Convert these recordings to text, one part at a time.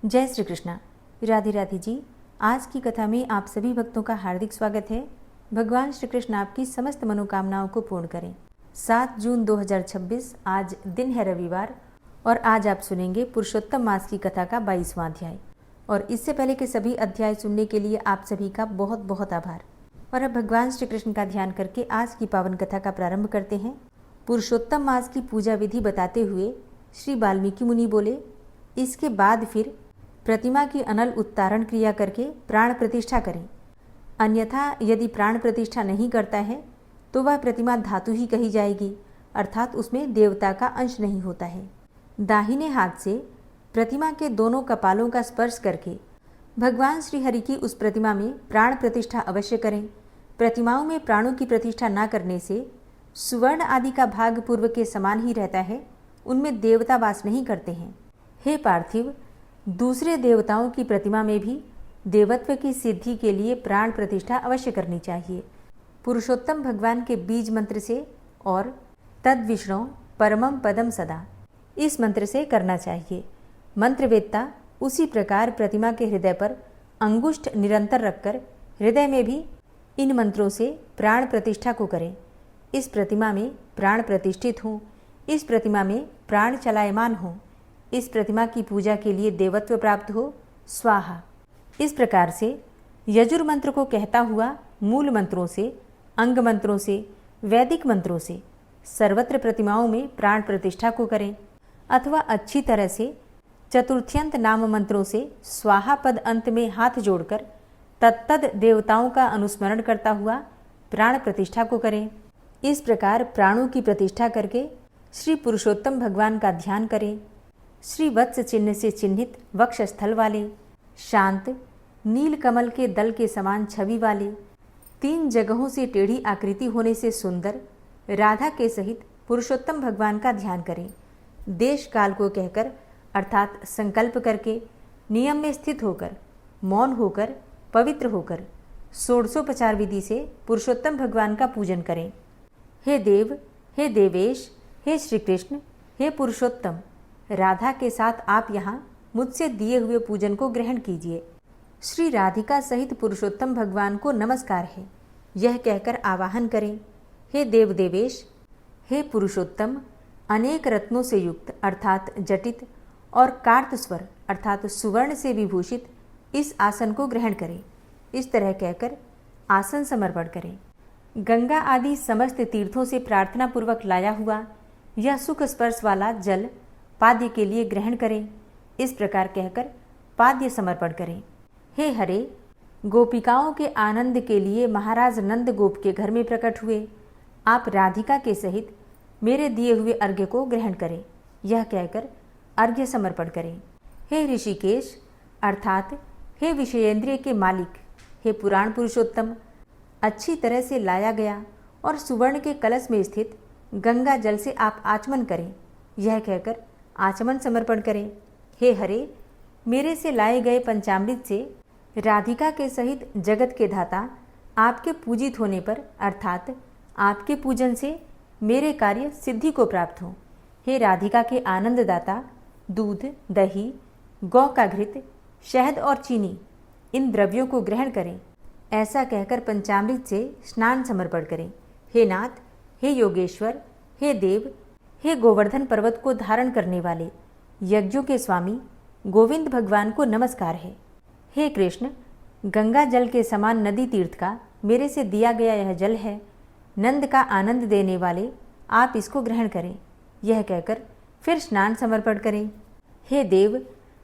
जय श्री कृष्णा। राधे राधे जी। आज की कथा में आप सभी भक्तों का हार्दिक स्वागत है। भगवान श्री कृष्ण आपकी समस्त मनोकामनाओं को पूर्ण करें। 7 जून 2026 आज दिन है रविवार और आज आप सुनेंगे पुरुषोत्तम मास की कथा का 22वां अध्याय। और इससे पहले के सभी अध्याय सुनने के लिए आप सभी का बहुत बहुत आभार। और अब भगवान श्री कृष्ण का ध्यान करके आज की पावन कथा का प्रारंभ करते हैं। पुरुषोत्तम मास की पूजा विधि बताते हुए श्री वाल्मीकि मुनि बोले, इसके बाद फिर प्रतिमा की अनल उत्तारण क्रिया करके प्राण प्रतिष्ठा करें। अन्यथा यदि प्राण प्रतिष्ठा नहीं करता है तो वह प्रतिमा धातु ही कही जाएगी, अर्थात उसमें देवता का अंश नहीं होता है। दाहिने हाथ से प्रतिमा के दोनों कपालों का स्पर्श करके भगवान श्री हरि की उस प्रतिमा में प्राण प्रतिष्ठा अवश्य करें। प्रतिमाओं में प्राणों की प्रतिष्ठा न करने से सुवर्ण आदि का भाग पूर्व के समान ही रहता है, उनमें देवता वास नहीं करते हैं। हे पार्थिव, दूसरे देवताओं की प्रतिमा में भी देवत्व की सिद्धि के लिए प्राण प्रतिष्ठा अवश्य करनी चाहिए। पुरुषोत्तम भगवान के बीज मंत्र से और तद विष्णु परमम पदम सदा, इस मंत्र से करना चाहिए। मंत्रवेत्ता उसी प्रकार प्रतिमा के हृदय पर अंगुष्ठ निरंतर रखकर हृदय में भी इन मंत्रों से प्राण प्रतिष्ठा को करें। इस प्रतिमा में प्राण प्रतिष्ठित हों, इस प्रतिमा में प्राण चलायमान हों, इस प्रतिमा की पूजा के लिए देवत्व प्राप्त हो, स्वाहा। इस प्रकार से यजुर मंत्र को कहता हुआ मूल मंत्रों से, अंग मंत्रों से, वैदिक मंत्रों से सर्वत्र प्रतिमाओं में प्राण प्रतिष्ठा को करें, अथवा अच्छी तरह से चतुर्थ्यंत नाम मंत्रों से स्वाहा पद अंत में हाथ जोड़कर तत्तद देवताओं का अनुस्मरण करता हुआ प्राण प्रतिष्ठा को करें। इस प्रकार प्राणों की प्रतिष्ठा करके श्री पुरुषोत्तम भगवान का ध्यान करें। श्री वत्स चिन्ह से चिन्हित वक्षस्थल वाले, शांत नील कमल के दल के समान छवि वाले, 3 जगहों से टेढ़ी आकृति होने से सुंदर राधा के सहित पुरुषोत्तम भगवान का ध्यान करें। देश काल को कहकर अर्थात संकल्प करके, नियम में स्थित होकर, मौन होकर, पवित्र होकर षोडशोपचार विधि से पुरुषोत्तम भगवान का पूजन करें। हे देव, हे देवेश, हे श्री कृष्ण, हे पुरुषोत्तम, राधा के साथ आप यहाँ मुझसे दिए हुए पूजन को ग्रहण कीजिए। श्री राधिका सहित पुरुषोत्तम भगवान को नमस्कार है, यह कहकर आवाहन करें। हे देव देवेश, हे पुरुषोत्तम, अनेक रत्नों से युक्त अर्थात जटित और कार्त स्वर अर्थात सुवर्ण से विभूषित इस आसन को ग्रहण करें। इस तरह कहकर आसन समर्पण करें। गंगा आदि समस्त तीर्थों से प्रार्थना पूर्वक लाया हुआ यह सुख स्पर्श वाला जल पाद्य के लिए ग्रहण करें। इस प्रकार कहकर पाद्य समर्पण करें। हे हरे, गोपिकाओं के आनंद के लिए महाराज नंद गोप के घर में प्रकट हुए आप राधिका के सहित मेरे दिए हुए अर्घ्य को ग्रहण करें, यह कहकर अर्घ्य समर्पण करें। हे ऋषिकेश अर्थात हे विषयेंद्रिय के मालिक, हे पुराण पुरुषोत्तम, अच्छी तरह से लाया गया और सुवर्ण के कलश में स्थित गंगा जल से आप आचमन करें, यह कहकर आचमन समर्पण करें। हे हरे, मेरे से लाए गए पंचामृत से राधिका के सहित जगत के धाता आपके पूजित होने पर अर्थात आपके पूजन से मेरे कार्य सिद्धि को प्राप्त हो। हे राधिका के आनंददाता, दूध, दही, गौ का घृत, शहद और चीनी इन द्रव्यों को ग्रहण करें, ऐसा कहकर पंचामृत से स्नान समर्पण करें। हे नाथ, हे योगेश्वर, हे देव, हे गोवर्धन पर्वत को धारण करने वाले यज्ञों के स्वामी गोविंद भगवान को नमस्कार है। हे कृष्ण, गंगा जल के समान नदी तीर्थ का मेरे से दिया गया यह जल है, नंद का आनंद देने वाले आप इसको ग्रहण करें, यह कहकर फिर स्नान समर्पण करें। हे देव,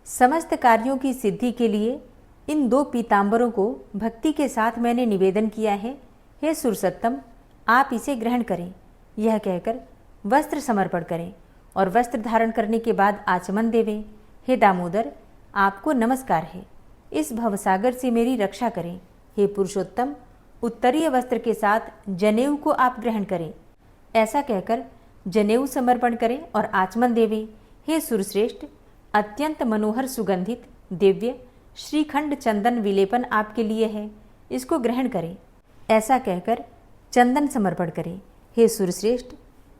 समस्त कार्यों की सिद्धि के लिए इन 2 पीतांबरों को भक्ति के साथ मैंने निवेदन किया है। हे सुरसत्तम, आप इसे ग्रहण करें, यह कहकर वस्त्र समर्पण करें और वस्त्र धारण करने के बाद आचमन देवें। हे दामोदर, आपको नमस्कार है, इस भवसागर से मेरी रक्षा करें। हे पुरुषोत्तम, उत्तरीय वस्त्र के साथ जनेऊ को आप ग्रहण करें, ऐसा कहकर जनेऊ समर्पण करें और आचमन देवें। हे सुरश्रेष्ठ, अत्यंत मनोहर सुगंधित दिव्य श्रीखंड चंदन विलेपन आपके लिए है, इसको ग्रहण करें, ऐसा कहकर चंदन समर्पण करें। हे सुरश्रेष्ठ,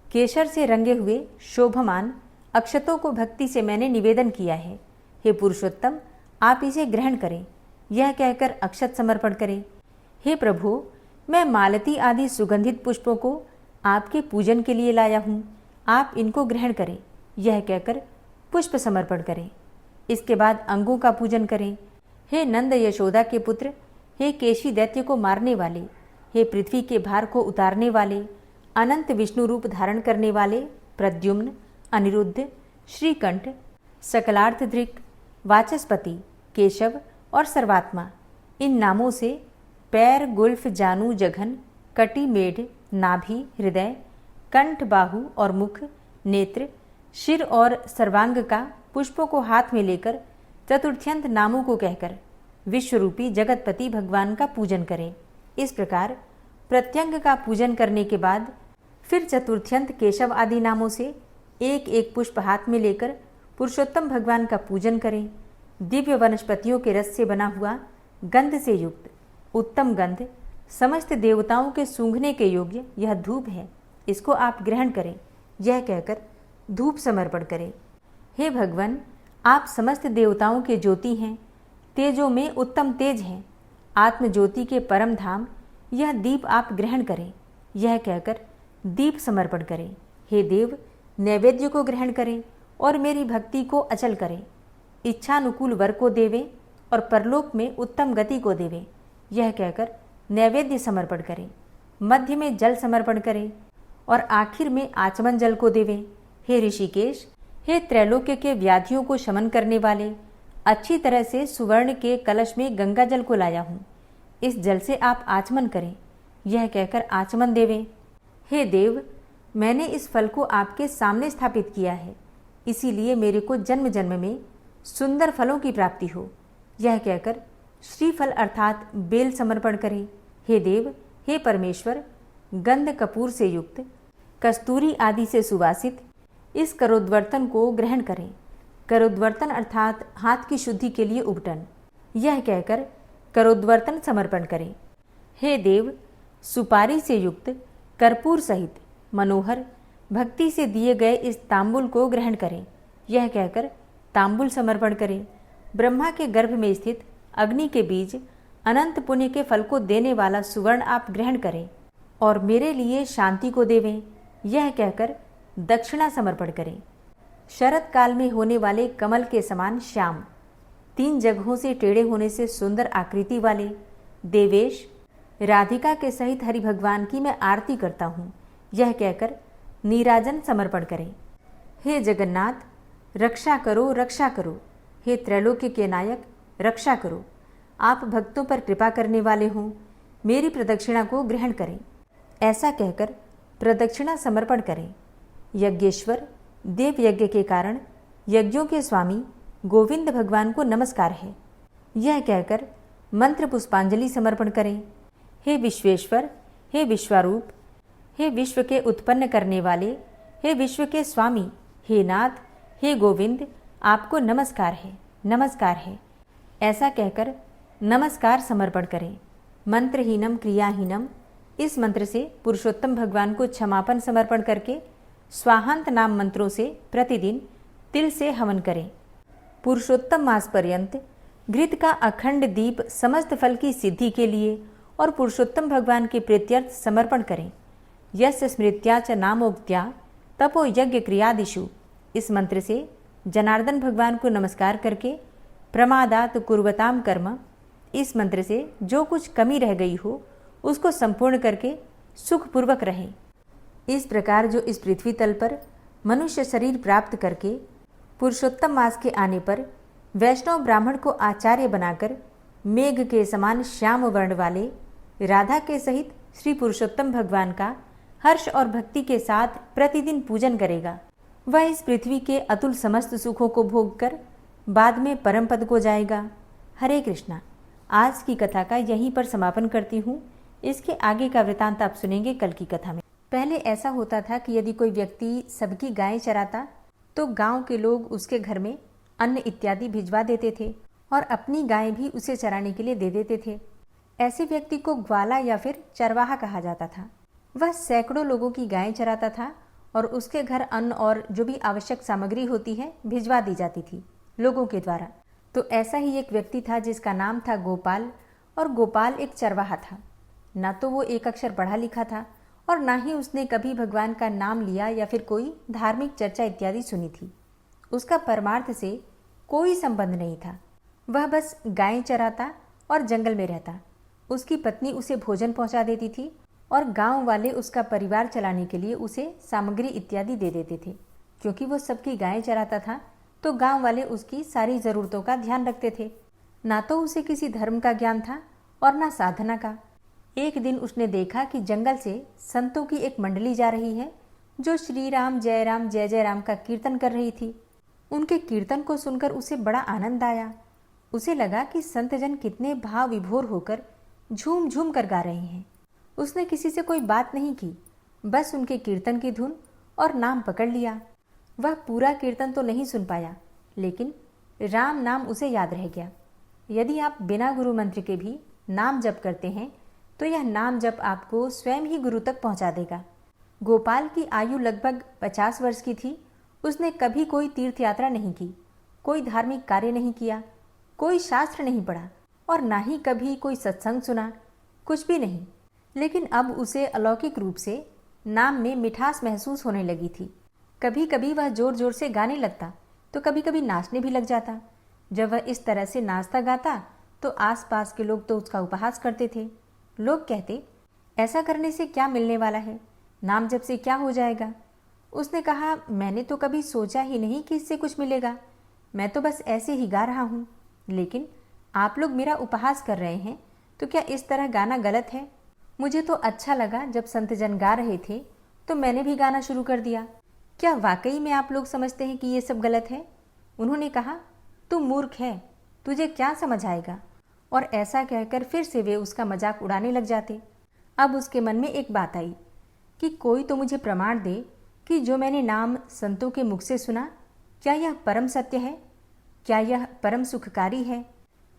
केशर से रंगे हुए शोभमान अक्षतों को भक्ति से मैंने निवेदन किया है, हे पुरुषोत्तम, आप इसे ग्रहण करें। यह कहकर अक्षत समर्पण करें। हे प्रभु, मैं मालती आदि सुगंधित पुष्पों को आपके पूजन के लिए लाया हूँ, आप इनको ग्रहण करें। यह कहकर पुष्प समर्पण करें। इसके बाद अंगों का पूजन करें। हे नंद यशोदा के पुत्र, हे केशी दैत्य को मारने वाले, हे पृथ्वी के भार को उतारने वाले, अनंत विष्णु रूप धारण करने वाले प्रद्युम्न, अनिरुद्ध, श्रीकंठ, सकलार्थधृक, वाचस्पति, केशव और सर्वात्मा, इन नामों से पैर, गुल्फ, जानू, जघन, कटी, मेढ, नाभि, हृदय, कंठ, बाहु और मुख, नेत्र, शिर और सर्वांग का पुष्पों को हाथ में लेकर चतुर्थ्यंत नामों को कहकर विश्वरूपी जगतपति भगवान का पूजन करें। इस प्रकार प्रत्यंग का पूजन करने के बाद फिर चतुर्थ्यंत केशव आदि नामों से एक एक पुष्प हाथ में लेकर पुरुषोत्तम भगवान का पूजन करें। दिव्य वनस्पतियों के रस से बना हुआ गंध से युक्त उत्तम गंध समस्त देवताओं के सूंघने के योग्य यह धूप है, इसको आप ग्रहण करें। यह कहकर धूप समर्पण करें। हे भगवान, आप समस्त देवताओं के ज्योति हैं, तेजों में उत्तम तेज हैं, आत्म ज्योति के परम धाम, यह दीप आप ग्रहण करें। यह कहकर दीप समर्पण करें। हे देव, नैवेद्य को ग्रहण करें और मेरी भक्ति को अचल करें। इच्छानुकूल वर को देवें और परलोक में उत्तम गति को देवें। यह कहकर नैवेद्य समर्पण करें। मध्य में जल समर्पण करें और आखिर में आचमन जल को देवें। हे ऋषिकेश, हे त्रैलोक्य के व्याधियों को शमन करने वाले, अच्छी तरह से सुवर्ण के कलश में गंगा जल को लाया हूँ, इस जल से आप आचमन करें। यह कहकर आचमन देवें। हे देव, मैंने इस फल को आपके सामने स्थापित किया है, इसीलिए मेरे को जन्म जन्म में सुंदर फलों की प्राप्ति हो। यह कहकर श्रीफल अर्थात बेल समर्पण करें। हे देव, हे परमेश्वर, गंध कपूर से युक्त कस्तूरी आदि से सुवासित इस करोद्वर्तन को ग्रहण करें। करोद्वर्तन अर्थात हाथ की शुद्धि के लिए उपटन। यह कहकर करोद्वर्तन समर्पण करें। हे देव, सुपारी से युक्त कर्पूर सहित मनोहर भक्ति से दिए गए इस तांबुल को ग्रहण करें। यह कहकर तांबुल समर्पण करें। ब्रह्मा के गर्भ में स्थित अग्नि के बीज अनंत पुण्य के फल को देने वाला सुवर्ण आप ग्रहण करें और मेरे लिए शांति को देवें। यह कहकर दक्षिणा समर्पण करें। शरद काल में होने वाले कमल के समान श्याम, 3 जगहों से टेढ़े होने से सुंदर आकृति वाले देवेश, राधिका के सहित हरि भगवान की मैं आरती करता हूँ। यह कहकर नीराजन समर्पण करें। हे जगन्नाथ, रक्षा करो, रक्षा करो। हे त्रैलोक्य के नायक, रक्षा करो। आप भक्तों पर कृपा करने वाले हों, मेरी प्रदक्षिणा को ग्रहण करें। ऐसा कहकर प्रदक्षिणा समर्पण करें। यज्ञेश्वर, देव यज्ञ के कारण यज्ञों के स्वामी गोविंद भगवान को नमस्कार है। यह कहकर मंत्र पुष्पांजलि समर्पण करें। हे विश्वेश्वर, हे विश्वरूप, हे विश्व के उत्पन्न करने वाले, हे विश्व के स्वामी, हे नाथ, हे गोविंद, आपको नमस्कार है, नमस्कार है। ऐसा कहकर नमस्कार समर्पण करें। मंत्रहीनम क्रियाहीनम, इस मंत्र से पुरुषोत्तम भगवान को क्षमापन समर्पण करके स्वाहांत नाम मंत्रों से प्रतिदिन तिल से हवन करें। पुरुषोत्तम मास पर्यंत घृत का अखंड दीप समस्त फल की सिद्धि के लिए और पुरुषोत्तम भगवान के प्रीत्यर्थ समर्पण करें। यस्य स्मृत्या च नामोक्त्या तपो यज्ञ क्रियादिषु, इस मंत्र से जनार्दन भगवान को नमस्कार करके प्रमादात कुर्वताम कर्म, इस मंत्र से जो कुछ कमी रह गई हो उसको संपूर्ण करके सुखपूर्वक रहें। इस प्रकार जो इस पृथ्वी तल पर मनुष्य शरीर प्राप्त करके पुरुषोत्तम मास के आने पर वैष्णव ब्राह्मण को आचार्य बनाकर मेघ के समान श्याम वर्ण वाले राधा के सहित श्री पुरुषोत्तम भगवान का हर्ष और भक्ति के साथ प्रतिदिन पूजन करेगा, वह इस पृथ्वी के अतुल समस्त सुखों को भोग कर बाद में परम पद को जाएगा। हरे कृष्णा। आज की कथा का यहीं पर समापन करती हूँ। इसके आगे का वृतांत आप सुनेंगे कल की कथा में। पहले ऐसा होता था कि यदि कोई व्यक्ति सबकी गायें चराता तो गांव के लोग उसके घर में अन्न इत्यादि भिजवा देते थे और अपनी गायें भी उसे चराने के लिए दे देते थे। ऐसे व्यक्ति को ग्वाला या फिर चरवाहा कहा जाता था। वह सैकड़ों लोगों की गायें चराता था और उसके घर अन्न और जो भी आवश्यक सामग्री होती है भिजवा दी जाती थी। लोगों के द्वारा। तो ऐसा ही एक व्यक्ति था जिसका नाम था गोपाल, और गोपाल एक चरवाहा था। ना तो वो एक अक्षर पढ़ा लिखा था और ना ही उसने कभी भगवान का नाम लिया या फिर कोई धार्मिक चर्चा इत्यादि सुनी थी। उसका परमार्थ से कोई संबंध नहीं था। वह बस गायें चराता और जंगल में रहता। उसकी पत्नी उसे भोजन पहुंचा देती थी और गांव वाले उसका परिवार चलाने के लिए उसे सामग्री इत्यादि दे देते थे। क्योंकि वो सबकी गायें चराता था तो गांव वाले उसकी सारी ज़रूरतों का ध्यान रखते थे। ना तो उसे किसी धर्म का ज्ञान था और ना साधना का। एक दिन उसने देखा कि जंगल से संतों की एक मंडली जा रही है जो श्री राम जय जय राम का कीर्तन कर रही थी। उनके कीर्तन को सुनकर उसे बड़ा आनंद आया। उसे लगा कि संतजन कितने भाव विभोर होकर झूम झूम कर गा रहे हैं। उसने किसी से कोई बात नहीं की, बस उनके कीर्तन की धुन और नाम पकड़ लिया। वह पूरा कीर्तन तो नहीं सुन पाया, लेकिन राम नाम उसे याद रह गया। यदि आप बिना गुरु मंत्र के भी नाम जप करते हैं तो यह नाम जप आपको स्वयं ही गुरु तक पहुंचा देगा। गोपाल की आयु लगभग 50 वर्ष की थी। उसने कभी कोई तीर्थ यात्रा नहीं की, कोई धार्मिक कार्य नहीं किया, कोई शास्त्र नहीं पढ़ा और ना ही कभी कोई सत्संग सुना, कुछ भी नहीं। लेकिन अब उसे अलौकिक रूप से नाम में मिठास महसूस होने लगी थी। कभी कभी वह जोर जोर से गाने लगता तो कभी कभी नाचने भी लग जाता। जब वह इस तरह से नाचता गाता तो आसपास के लोग तो उसका उपहास करते थे। लोग कहते, ऐसा करने से क्या मिलने वाला है, नाम जप से क्या हो जाएगा। उसने कहा, मैंने तो कभी सोचा ही नहीं कि इससे कुछ मिलेगा, मैं तो बस ऐसे ही गा रहा हूँ। लेकिन आप लोग मेरा उपहास कर रहे हैं तो क्या इस तरह गाना गलत है? मुझे तो अच्छा लगा जब संतजन गा रहे थे तो मैंने भी गाना शुरू कर दिया। क्या वाकई में आप लोग समझते हैं कि ये सब गलत है? उन्होंने कहा, तू मूर्ख है, तुझे क्या समझ आएगा। और ऐसा कहकर फिर से वे उसका मजाक उड़ाने लग जाते। अब उसके मन में एक बात आई कि कोई तो मुझे प्रमाण दे कि जो मैंने नाम संतों के मुख से सुना, क्या यह परम सत्य है? क्या यह परम सुखकारी है?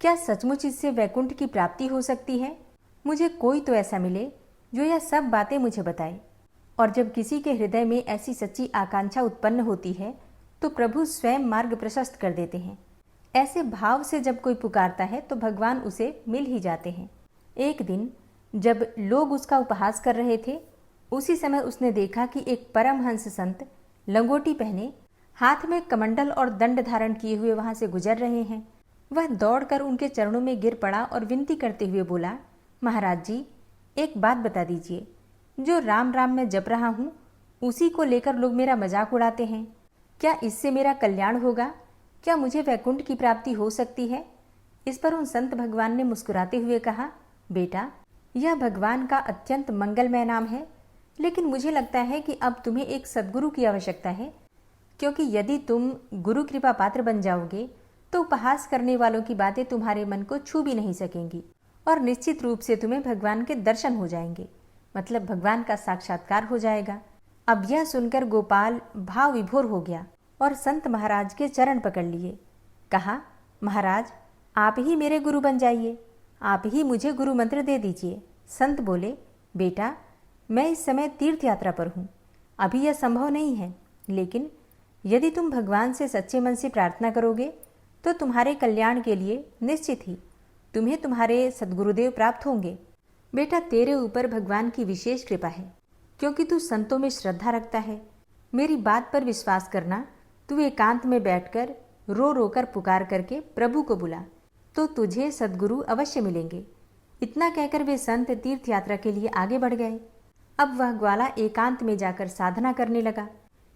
क्या सचमुच इससे वैकुंठ की प्राप्ति हो सकती है? मुझे कोई तो ऐसा मिले जो यह सब बातें मुझे बताए। और जब किसी के हृदय में ऐसी सच्ची आकांक्षा उत्पन्न होती है तो प्रभु स्वयं मार्ग प्रशस्त कर देते हैं। ऐसे भाव से जब कोई पुकारता है तो भगवान उसे मिल ही जाते हैं। एक दिन जब लोग उसका उपहास कर रहे थे, उसी समय उसने देखा कि एक परमहंस संत लंगोटी पहने, हाथ में कमंडल और दंड धारण किए हुए वहां से गुजर रहे हैं। वह दौड़कर उनके चरणों में गिर पड़ा और विनती करते हुए बोला, महाराज जी, एक बात बता दीजिए, जो राम राम मैं जप रहा हूँ उसी को लेकर लोग मेरा मजाक उड़ाते हैं। क्या इससे मेरा कल्याण होगा? क्या मुझे वैकुंठ की प्राप्ति हो सकती है? इस पर उन संत भगवान ने मुस्कुराते हुए कहा, बेटा, यह भगवान का अत्यंत मंगलमय नाम है, लेकिन मुझे लगता है कि अब तुम्हें एक सद्गुरु की आवश्यकता है, क्योंकि यदि तुम गुरु कृपा पात्र बन जाओगे तो उपहास करने वालों की बातें तुम्हारे मन को छू भी नहीं सकेंगी और निश्चित रूप से तुम्हें भगवान के दर्शन हो जाएंगे, मतलब भगवान का साक्षात्कार हो जाएगा। अब यह सुनकर गोपाल भाव विभोर हो गया और संत महाराज के चरण पकड़ लिए। कहा, महाराज, आप ही मेरे गुरु बन जाइए, आप ही मुझे गुरु मंत्र दे दीजिए। संत बोले, बेटा, मैं इस समय तीर्थ यात्रा पर हूँ, अभी यह संभव नहीं है, लेकिन यदि तुम भगवान से सच्चे मन से प्रार्थना करोगे तो तुम्हारे कल्याण के लिए निश्चित ही तुम्हें तुम्हारे सद्गुरुदेव प्राप्त होंगे। बेटा, तेरे ऊपर भगवान की विशेष कृपा है, क्योंकि तू संतों में श्रद्धा रखता है। मेरी बात पर विश्वास करना, तू एकांत में बैठकर रो रो कर पुकार करके प्रभु को बुला, तो तुझे सद्गुरु अवश्य मिलेंगे। इतना कहकर वे संत तीर्थ यात्रा के लिए आगे बढ़ गए। अब वह ग्वाला एकांत में जाकर साधना करने लगा।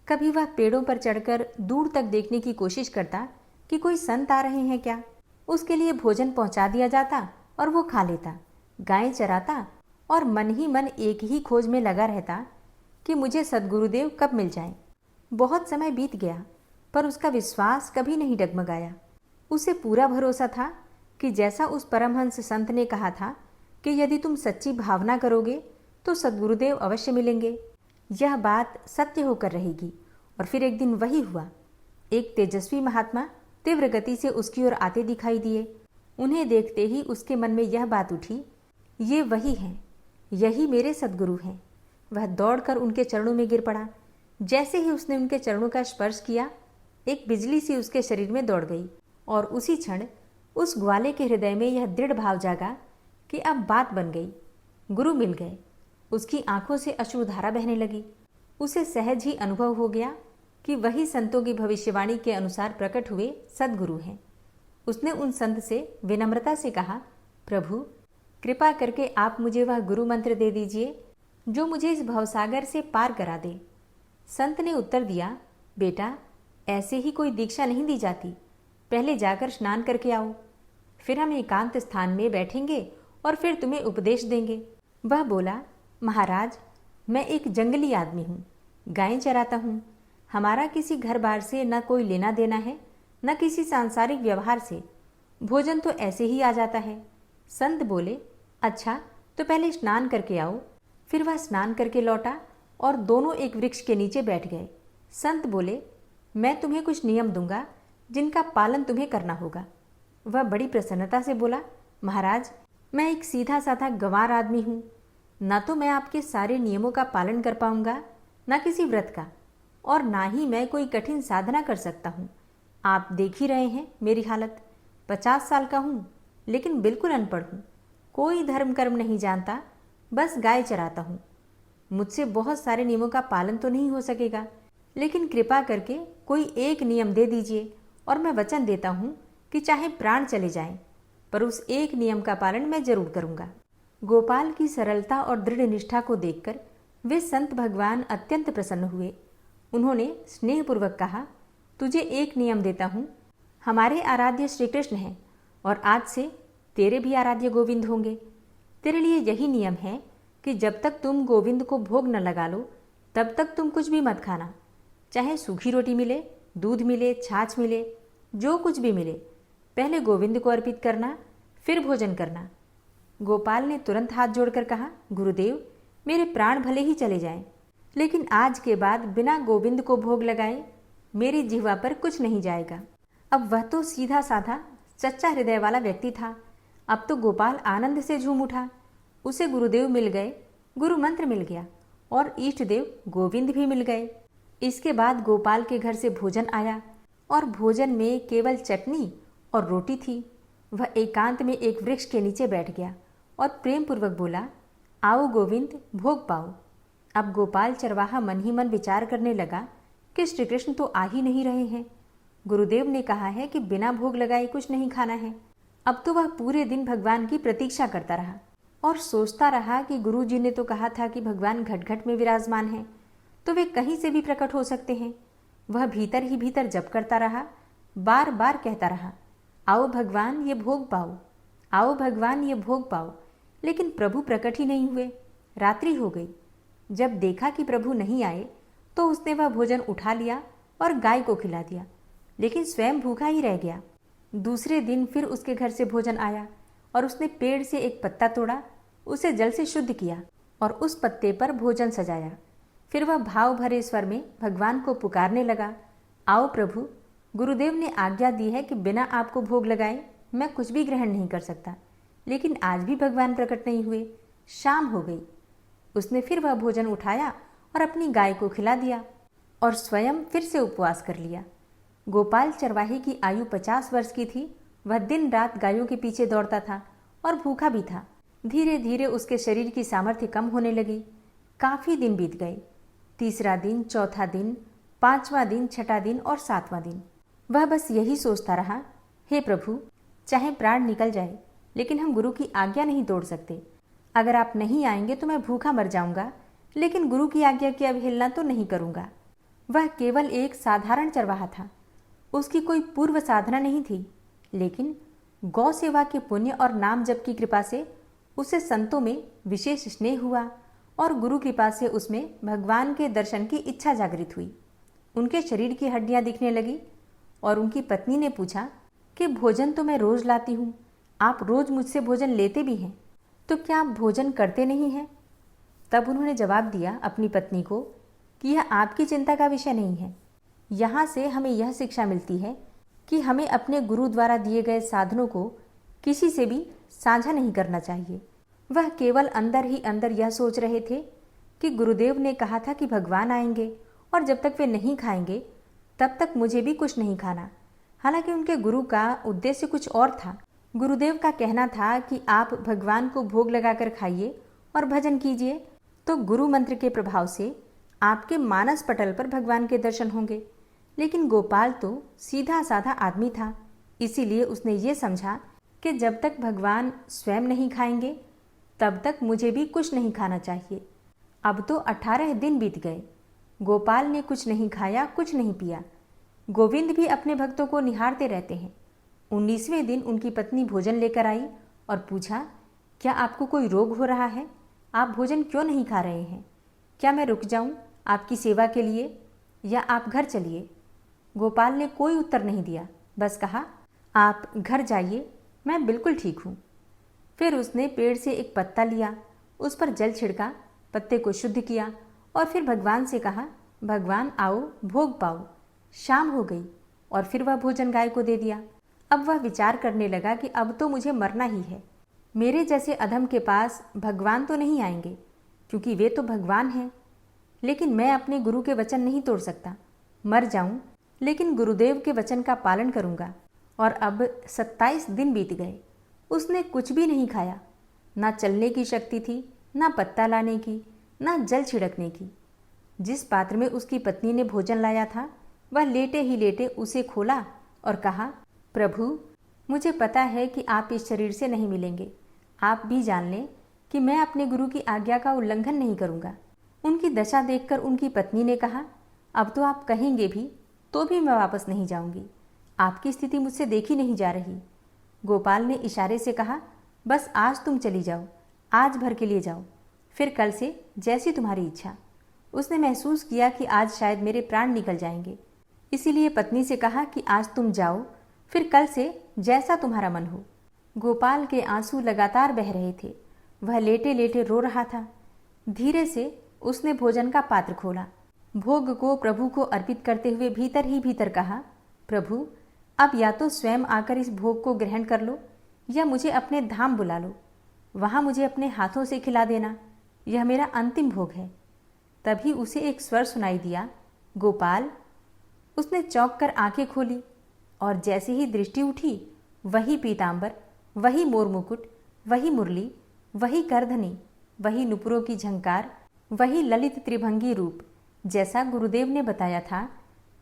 कभी वह पेड़ों पर चढ़कर दूर तक देखने की कोशिश करता कि कोई संत आ रहे हैं क्या। उसके लिए भोजन पहुंचा दिया जाता और वो खा लेता, गायें चराता और मन ही मन एक ही खोज में लगा रहता कि मुझे सद्गुरुदेव कब मिल जाएं। बहुत समय बीत गया पर उसका विश्वास कभी नहीं डगमगाया। उसे पूरा भरोसा था कि जैसा उस परमहंस संत ने कहा था कि यदि तुम सच्ची भावना करोगे तो सद्गुरुदेव अवश्य मिलेंगे, यह बात सत्य होकर रहेगी। और फिर एक दिन वही हुआ। एक तेजस्वी महात्मा तीव्र गति से उसकी ओर आते दिखाई दिए। उन्हें देखते ही उसके मन में यह बात उठी, ये वही हैं, यही मेरे सद्गुरु हैं। वह दौड़कर उनके चरणों में गिर पड़ा। जैसे ही उसने उनके चरणों का स्पर्श किया, एक बिजली सी उसके शरीर में दौड़ गई और उसी क्षण उस ग्वाले के हृदय में यह दृढ़ भाव जागा कि अब बात बन गई, गुरु मिल गए। उसकी आंखों से अश्रुधारा बहने लगी। उसे सहज ही अनुभव हो गया कि वही संतों की भविष्यवाणी के अनुसार प्रकट हुए सद्गुरु हैं। उसने उन संत से विनम्रता से कहा, प्रभु कृपा करके आप मुझे वह गुरु मंत्र दे दीजिए जो मुझे इस भवसागर से पार करा दे। संत ने उत्तर दिया, बेटा ऐसे ही कोई दीक्षा नहीं दी जाती, पहले जाकर स्नान करके आओ, फिर हम एकांत स्थान में बैठेंगे और फिर तुम्हें उपदेश देंगे। वह बोला, महाराज मैं एक जंगली आदमी हूँ, गायें चराता हूँ, हमारा किसी घर बार से न कोई लेना देना है न किसी सांसारिक व्यवहार से, भोजन तो ऐसे ही आ जाता है। संत बोले, अच्छा तो पहले स्नान करके आओ। फिर वह स्नान करके लौटा और दोनों एक वृक्ष के नीचे बैठ गए। संत बोले, मैं तुम्हें कुछ नियम दूंगा जिनका पालन तुम्हें करना होगा। वह बड़ी प्रसन्नता से बोला, महाराज मैं एक सीधा साधा गंवार आदमी हूँ, न तो मैं आपके सारे नियमों का पालन कर पाऊंगा न किसी व्रत का, और ना ही मैं कोई कठिन साधना कर सकता हूँ। आप देख ही रहे हैं मेरी हालत, 50 साल का हूँ लेकिन बिल्कुल अनपढ़ हूँ, कोई धर्म कर्म नहीं जानता, बस गाय चराता हूँ। मुझसे बहुत सारे नियमों का पालन तो नहीं हो सकेगा, लेकिन कृपा करके कोई एक नियम दे दीजिए और मैं वचन देता हूँ कि चाहे प्राण चले जाएं, पर उस एक नियम का पालन मैं जरूर करूँगा। गोपाल की सरलता और दृढ़ निष्ठा को देखकर वे संत भगवान अत्यंत प्रसन्न हुए। उन्होंने स्नेहपूर्वक कहा, तुझे एक नियम देता हूँ, हमारे आराध्य श्री कृष्ण हैं और आज से तेरे भी आराध्य गोविंद होंगे। तेरे लिए यही नियम है कि जब तक तुम गोविंद को भोग न लगा लो तब तक तुम कुछ भी मत खाना, चाहे सूखी रोटी मिले, दूध मिले, छाछ मिले, जो कुछ भी मिले, पहले गोविंद को अर्पित करना, फिर भोजन करना। गोपाल ने तुरंत हाथ जोड़कर कहा, गुरुदेव मेरे प्राण भले ही चले जाएं, लेकिन आज के बाद बिना गोविंद को भोग लगाए मेरी जिह्वा पर कुछ नहीं जाएगा। अब वह तो सीधा साधा सच्चा हृदय वाला व्यक्ति था। अब तो गोपाल आनंद से झूम उठा। उसे गुरुदेव मिल गए, गुरु मंत्र मिल गया और इष्ट देव गोविंद भी मिल गए। इसके बाद गोपाल के घर से भोजन आया और भोजन में केवल चटनी और रोटी थी। वह एकांत में एक वृक्ष के नीचे बैठ गया और प्रेम पूर्वक बोला, आओ गोविंद भोग पाओ। अब गोपाल चरवाहा मन ही मन विचार करने लगा कि श्री कृष्ण तो आ ही नहीं रहे हैं। गुरुदेव ने कहा है कि बिना भोग लगाए कुछ नहीं खाना है। अब तो वह पूरे दिन भगवान की प्रतीक्षा करता रहा और सोचता रहा कि गुरु जी ने तो कहा था कि भगवान घट घट में विराजमान हैं, तो वे कहीं से भी प्रकट हो सकते हैं। वह भीतर ही भीतर जप करता रहा, बार बार कहता रहा, आओ भगवान ये भोग पाओ, आओ भगवान ये भोग पाओ। लेकिन प्रभु प्रकट ही नहीं हुए। रात्रि हो गई। जब देखा कि प्रभु नहीं आए तो उसने वह भोजन उठा लिया और गाय को खिला दिया, लेकिन स्वयं भूखा ही रह गया। दूसरे दिन फिर उसके घर से भोजन आया और उसने पेड़ से एक पत्ता तोड़ा, उसे जल से शुद्ध किया और उस पत्ते पर भोजन सजाया। फिर वह भाव भरे स्वर में भगवान को पुकारने लगा, आओ प्रभु, गुरुदेव ने आज्ञा दी है कि बिना आपको भोग लगाए मैं कुछ भी ग्रहण नहीं कर सकता, लेकिन आज भी भगवान प्रकट नहीं हुए। शाम हो गई। उसने फिर वह भोजन उठाया और अपनी गाय को खिला दिया और स्वयं फिर से उपवास कर लिया। गोपाल चरवाहे की आयु 50 वर्ष की थी। वह दिन रात गायों के पीछे दौड़ता था और भूखा भी था। धीरे धीरे उसके शरीर की सामर्थ्य कम होने लगी। काफी दिन बीत गए। तीसरा दिन, चौथा दिन, 5वां दिन, 6ठा दिन और 7वां दिन। वह बस यही सोचता रहा, हे प्रभु, चाहे प्राण निकल जाए लेकिन हम गुरु की आज्ञा नहीं तोड़ सकते। अगर आप नहीं आएंगे तो मैं भूखा मर जाऊंगा, लेकिन गुरु की आज्ञा की अवहेलना तो नहीं करूंगा। वह केवल एक साधारण चरवाहा था। उसकी कोई पूर्व साधना नहीं थी, लेकिन गौ सेवा के पुण्य और नाम जप की कृपा से उसे संतों में विशेष स्नेह हुआ और गुरु कृपा से उसमें भगवान के दर्शन की इच्छा जागृत हुई। उनके शरीर की हड्डियां दिखने लगी और उनकी पत्नी ने पूछा कि भोजन तो मैं रोज लाती हूँ, आप रोज मुझसे भोजन लेते भी हैं, तो क्या आप भोजन करते नहीं हैं? तब उन्होंने जवाब दिया अपनी पत्नी को कि यह आपकी चिंता का विषय नहीं है। यहाँ से हमें यह शिक्षा मिलती है कि हमें अपने गुरु द्वारा दिए गए साधनों को किसी से भी साझा नहीं करना चाहिए। वह केवल अंदर ही अंदर यह सोच रहे थे कि गुरुदेव ने कहा था कि भगवान आएंगे और जब तक वे नहीं खाएंगे तब तक मुझे भी कुछ नहीं खाना। हालांकि उनके गुरु का उद्देश्य कुछ और था। गुरुदेव का कहना था कि आप भगवान को भोग लगाकर खाइए और भजन कीजिए, तो गुरु मंत्र के प्रभाव से आपके मानस पटल पर भगवान के दर्शन होंगे। लेकिन गोपाल तो सीधा साधा आदमी था, इसीलिए उसने ये समझा कि जब तक भगवान स्वयं नहीं खाएंगे तब तक मुझे भी कुछ नहीं खाना चाहिए। अब तो 18 दिन बीत गए। गोपाल ने कुछ नहीं खाया, कुछ नहीं पिया। गोविंद भी अपने भक्तों को निहारते रहते हैं। 19वें दिन उनकी पत्नी भोजन लेकर आई और पूछा, क्या आपको कोई रोग हो रहा है? आप भोजन क्यों नहीं खा रहे हैं? क्या मैं रुक जाऊं आपकी सेवा के लिए, या आप घर चलिए? गोपाल ने कोई उत्तर नहीं दिया, बस कहा, आप घर जाइए, मैं बिल्कुल ठीक हूँ। फिर उसने पेड़ से एक पत्ता लिया, उस पर जल छिड़का, पत्ते को शुद्ध किया और फिर भगवान से कहा, भगवान आओ भोग पाओ। शाम हो गई और फिर वह भोजन गाय को दे दिया। अब वह विचार करने लगा कि अब तो मुझे मरना ही है। मेरे जैसे अधम के पास भगवान तो नहीं आएंगे, क्योंकि वे तो भगवान हैं। लेकिन मैं अपने गुरु के वचन नहीं तोड़ सकता। मर जाऊं लेकिन गुरुदेव के वचन का पालन करूंगा। और अब 27 दिन बीत गए। उसने कुछ भी नहीं खाया। ना चलने की शक्ति थी, ना पत्ता लाने की, ना जल छिड़कने की। जिस पात्र में उसकी पत्नी ने भोजन लाया था वह लेटे ही लेटे उसे खोला और कहा, प्रभु मुझे पता है कि आप इस शरीर से नहीं मिलेंगे। आप भी जान लें कि मैं अपने गुरु की आज्ञा का उल्लंघन नहीं करूंगा। उनकी दशा देखकर उनकी पत्नी ने कहा, अब तो आप कहेंगे भी तो भी मैं वापस नहीं जाऊंगी। आपकी स्थिति मुझसे देखी नहीं जा रही। गोपाल ने इशारे से कहा, बस आज तुम चली जाओ, आज भर के लिए जाओ, फिर कल से जैसी तुम्हारी इच्छा। उसने महसूस किया कि आज शायद मेरे प्राण निकल जाएंगे, इसीलिए पत्नी से कहा कि आज तुम जाओ, फिर कल से जैसा तुम्हारा मन हो। गोपाल के आंसू लगातार बह रहे थे। वह लेटे लेटे रो रहा था। धीरे से उसने भोजन का पात्र खोला, भोग को प्रभु को अर्पित करते हुए भीतर ही भीतर कहा, प्रभु अब या तो स्वयं आकर इस भोग को ग्रहण कर लो या मुझे अपने धाम बुला लो, वहां मुझे अपने हाथों से खिला देना, यह मेरा अंतिम भोग है। तभी उसे एक स्वर सुनाई दिया, गोपाल। उसने चौंक कर आंखें खोली और जैसे ही दृष्टि उठी, वही पीतांबर, वही मोर मुकुट, वही मुरली, वही करधनी, वही नुपुरों की झंकार, वही ललित त्रिभंगी रूप, जैसा गुरुदेव ने बताया था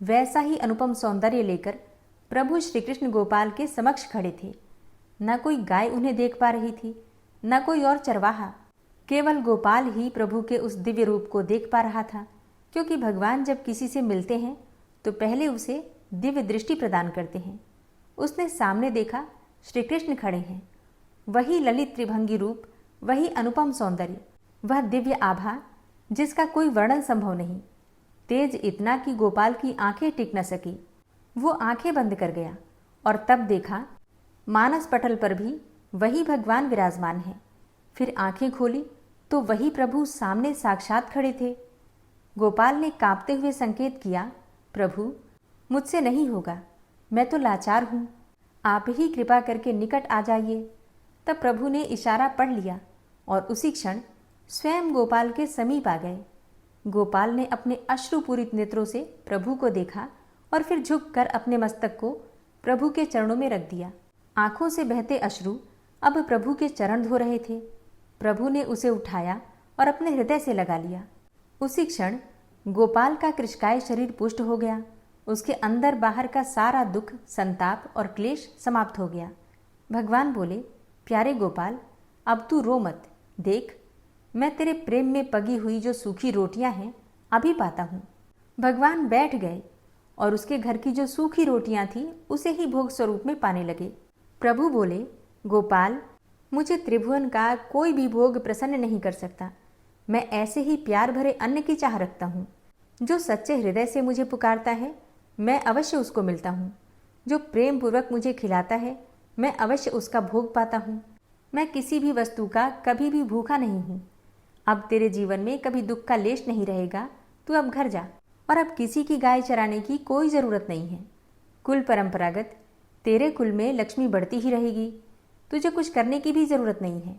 वैसा ही अनुपम सौंदर्य लेकर प्रभु श्री कृष्ण गोपाल के समक्ष खड़े थे। न कोई गाय उन्हें देख पा रही थी, न कोई और चरवाहा। केवल गोपाल ही प्रभु के उस दिव्य रूप को देख पा रहा था, क्योंकि भगवान जब किसी से मिलते हैं तो पहले उसे दिव्य दृष्टि प्रदान करते हैं। उसने सामने देखा, श्री कृष्ण खड़े हैं। वही ललित त्रिभंगी रूप, वही अनुपम सौंदर्य, वह दिव्य आभा जिसका कोई वर्णन संभव नहीं। तेज इतना कि गोपाल की आंखें टिक न सकी। वो आंखें बंद कर गया और तब देखा मानस पटल पर भी वही भगवान विराजमान है। फिर आंखें खोली तो वही प्रभु सामने साक्षात खड़े थे। गोपाल ने कांपते हुए संकेत किया, प्रभु मुझसे नहीं होगा, मैं तो लाचार हूँ, आप ही कृपा करके निकट आ जाइए। तब प्रभु ने इशारा पढ़ लिया और उसी क्षण स्वयं गोपाल के समीप आ गए। गोपाल ने अपने अश्रुपूरित नेत्रों से प्रभु को देखा और फिर झुककर अपने मस्तक को प्रभु के चरणों में रख दिया। आंखों से बहते अश्रु अब प्रभु के चरण धो रहे थे। प्रभु ने उसे उठाया और अपने हृदय से लगा लिया। उसी क्षण गोपाल का कृशकाय शरीर पुष्ट हो गया। उसके अंदर बाहर का सारा दुख, संताप और क्लेश समाप्त हो गया। भगवान बोले, प्यारे गोपाल, अब तू रो मत। देख, मैं तेरे प्रेम में पगी हुई जो सूखी रोटियां हैं अभी पाता हूँ। भगवान बैठ गए और उसके घर की जो सूखी रोटियां थी उसे ही भोग स्वरूप में पाने लगे। प्रभु बोले, गोपाल, मुझे त्रिभुवन का कोई भी भोग प्रसन्न नहीं कर सकता। मैं ऐसे ही प्यार भरे अन्न की चाह रखता हूँ। जो सच्चे हृदय से मुझे पुकारता है मैं अवश्य उसको मिलता हूँ। जो प्रेम पूर्वक मुझे खिलाता है मैं अवश्य उसका भोग पाता हूँ। मैं किसी भी वस्तु का कभी भी भूखा नहीं हूँ। अब तेरे जीवन में कभी दुख का लेश नहीं रहेगा। तू अब घर जा और अब किसी की गाय चराने की कोई ज़रूरत नहीं है। कुल परंपरागत तेरे कुल में लक्ष्मी बढ़ती ही रहेगी। तुझे कुछ करने की भी ज़रूरत नहीं है।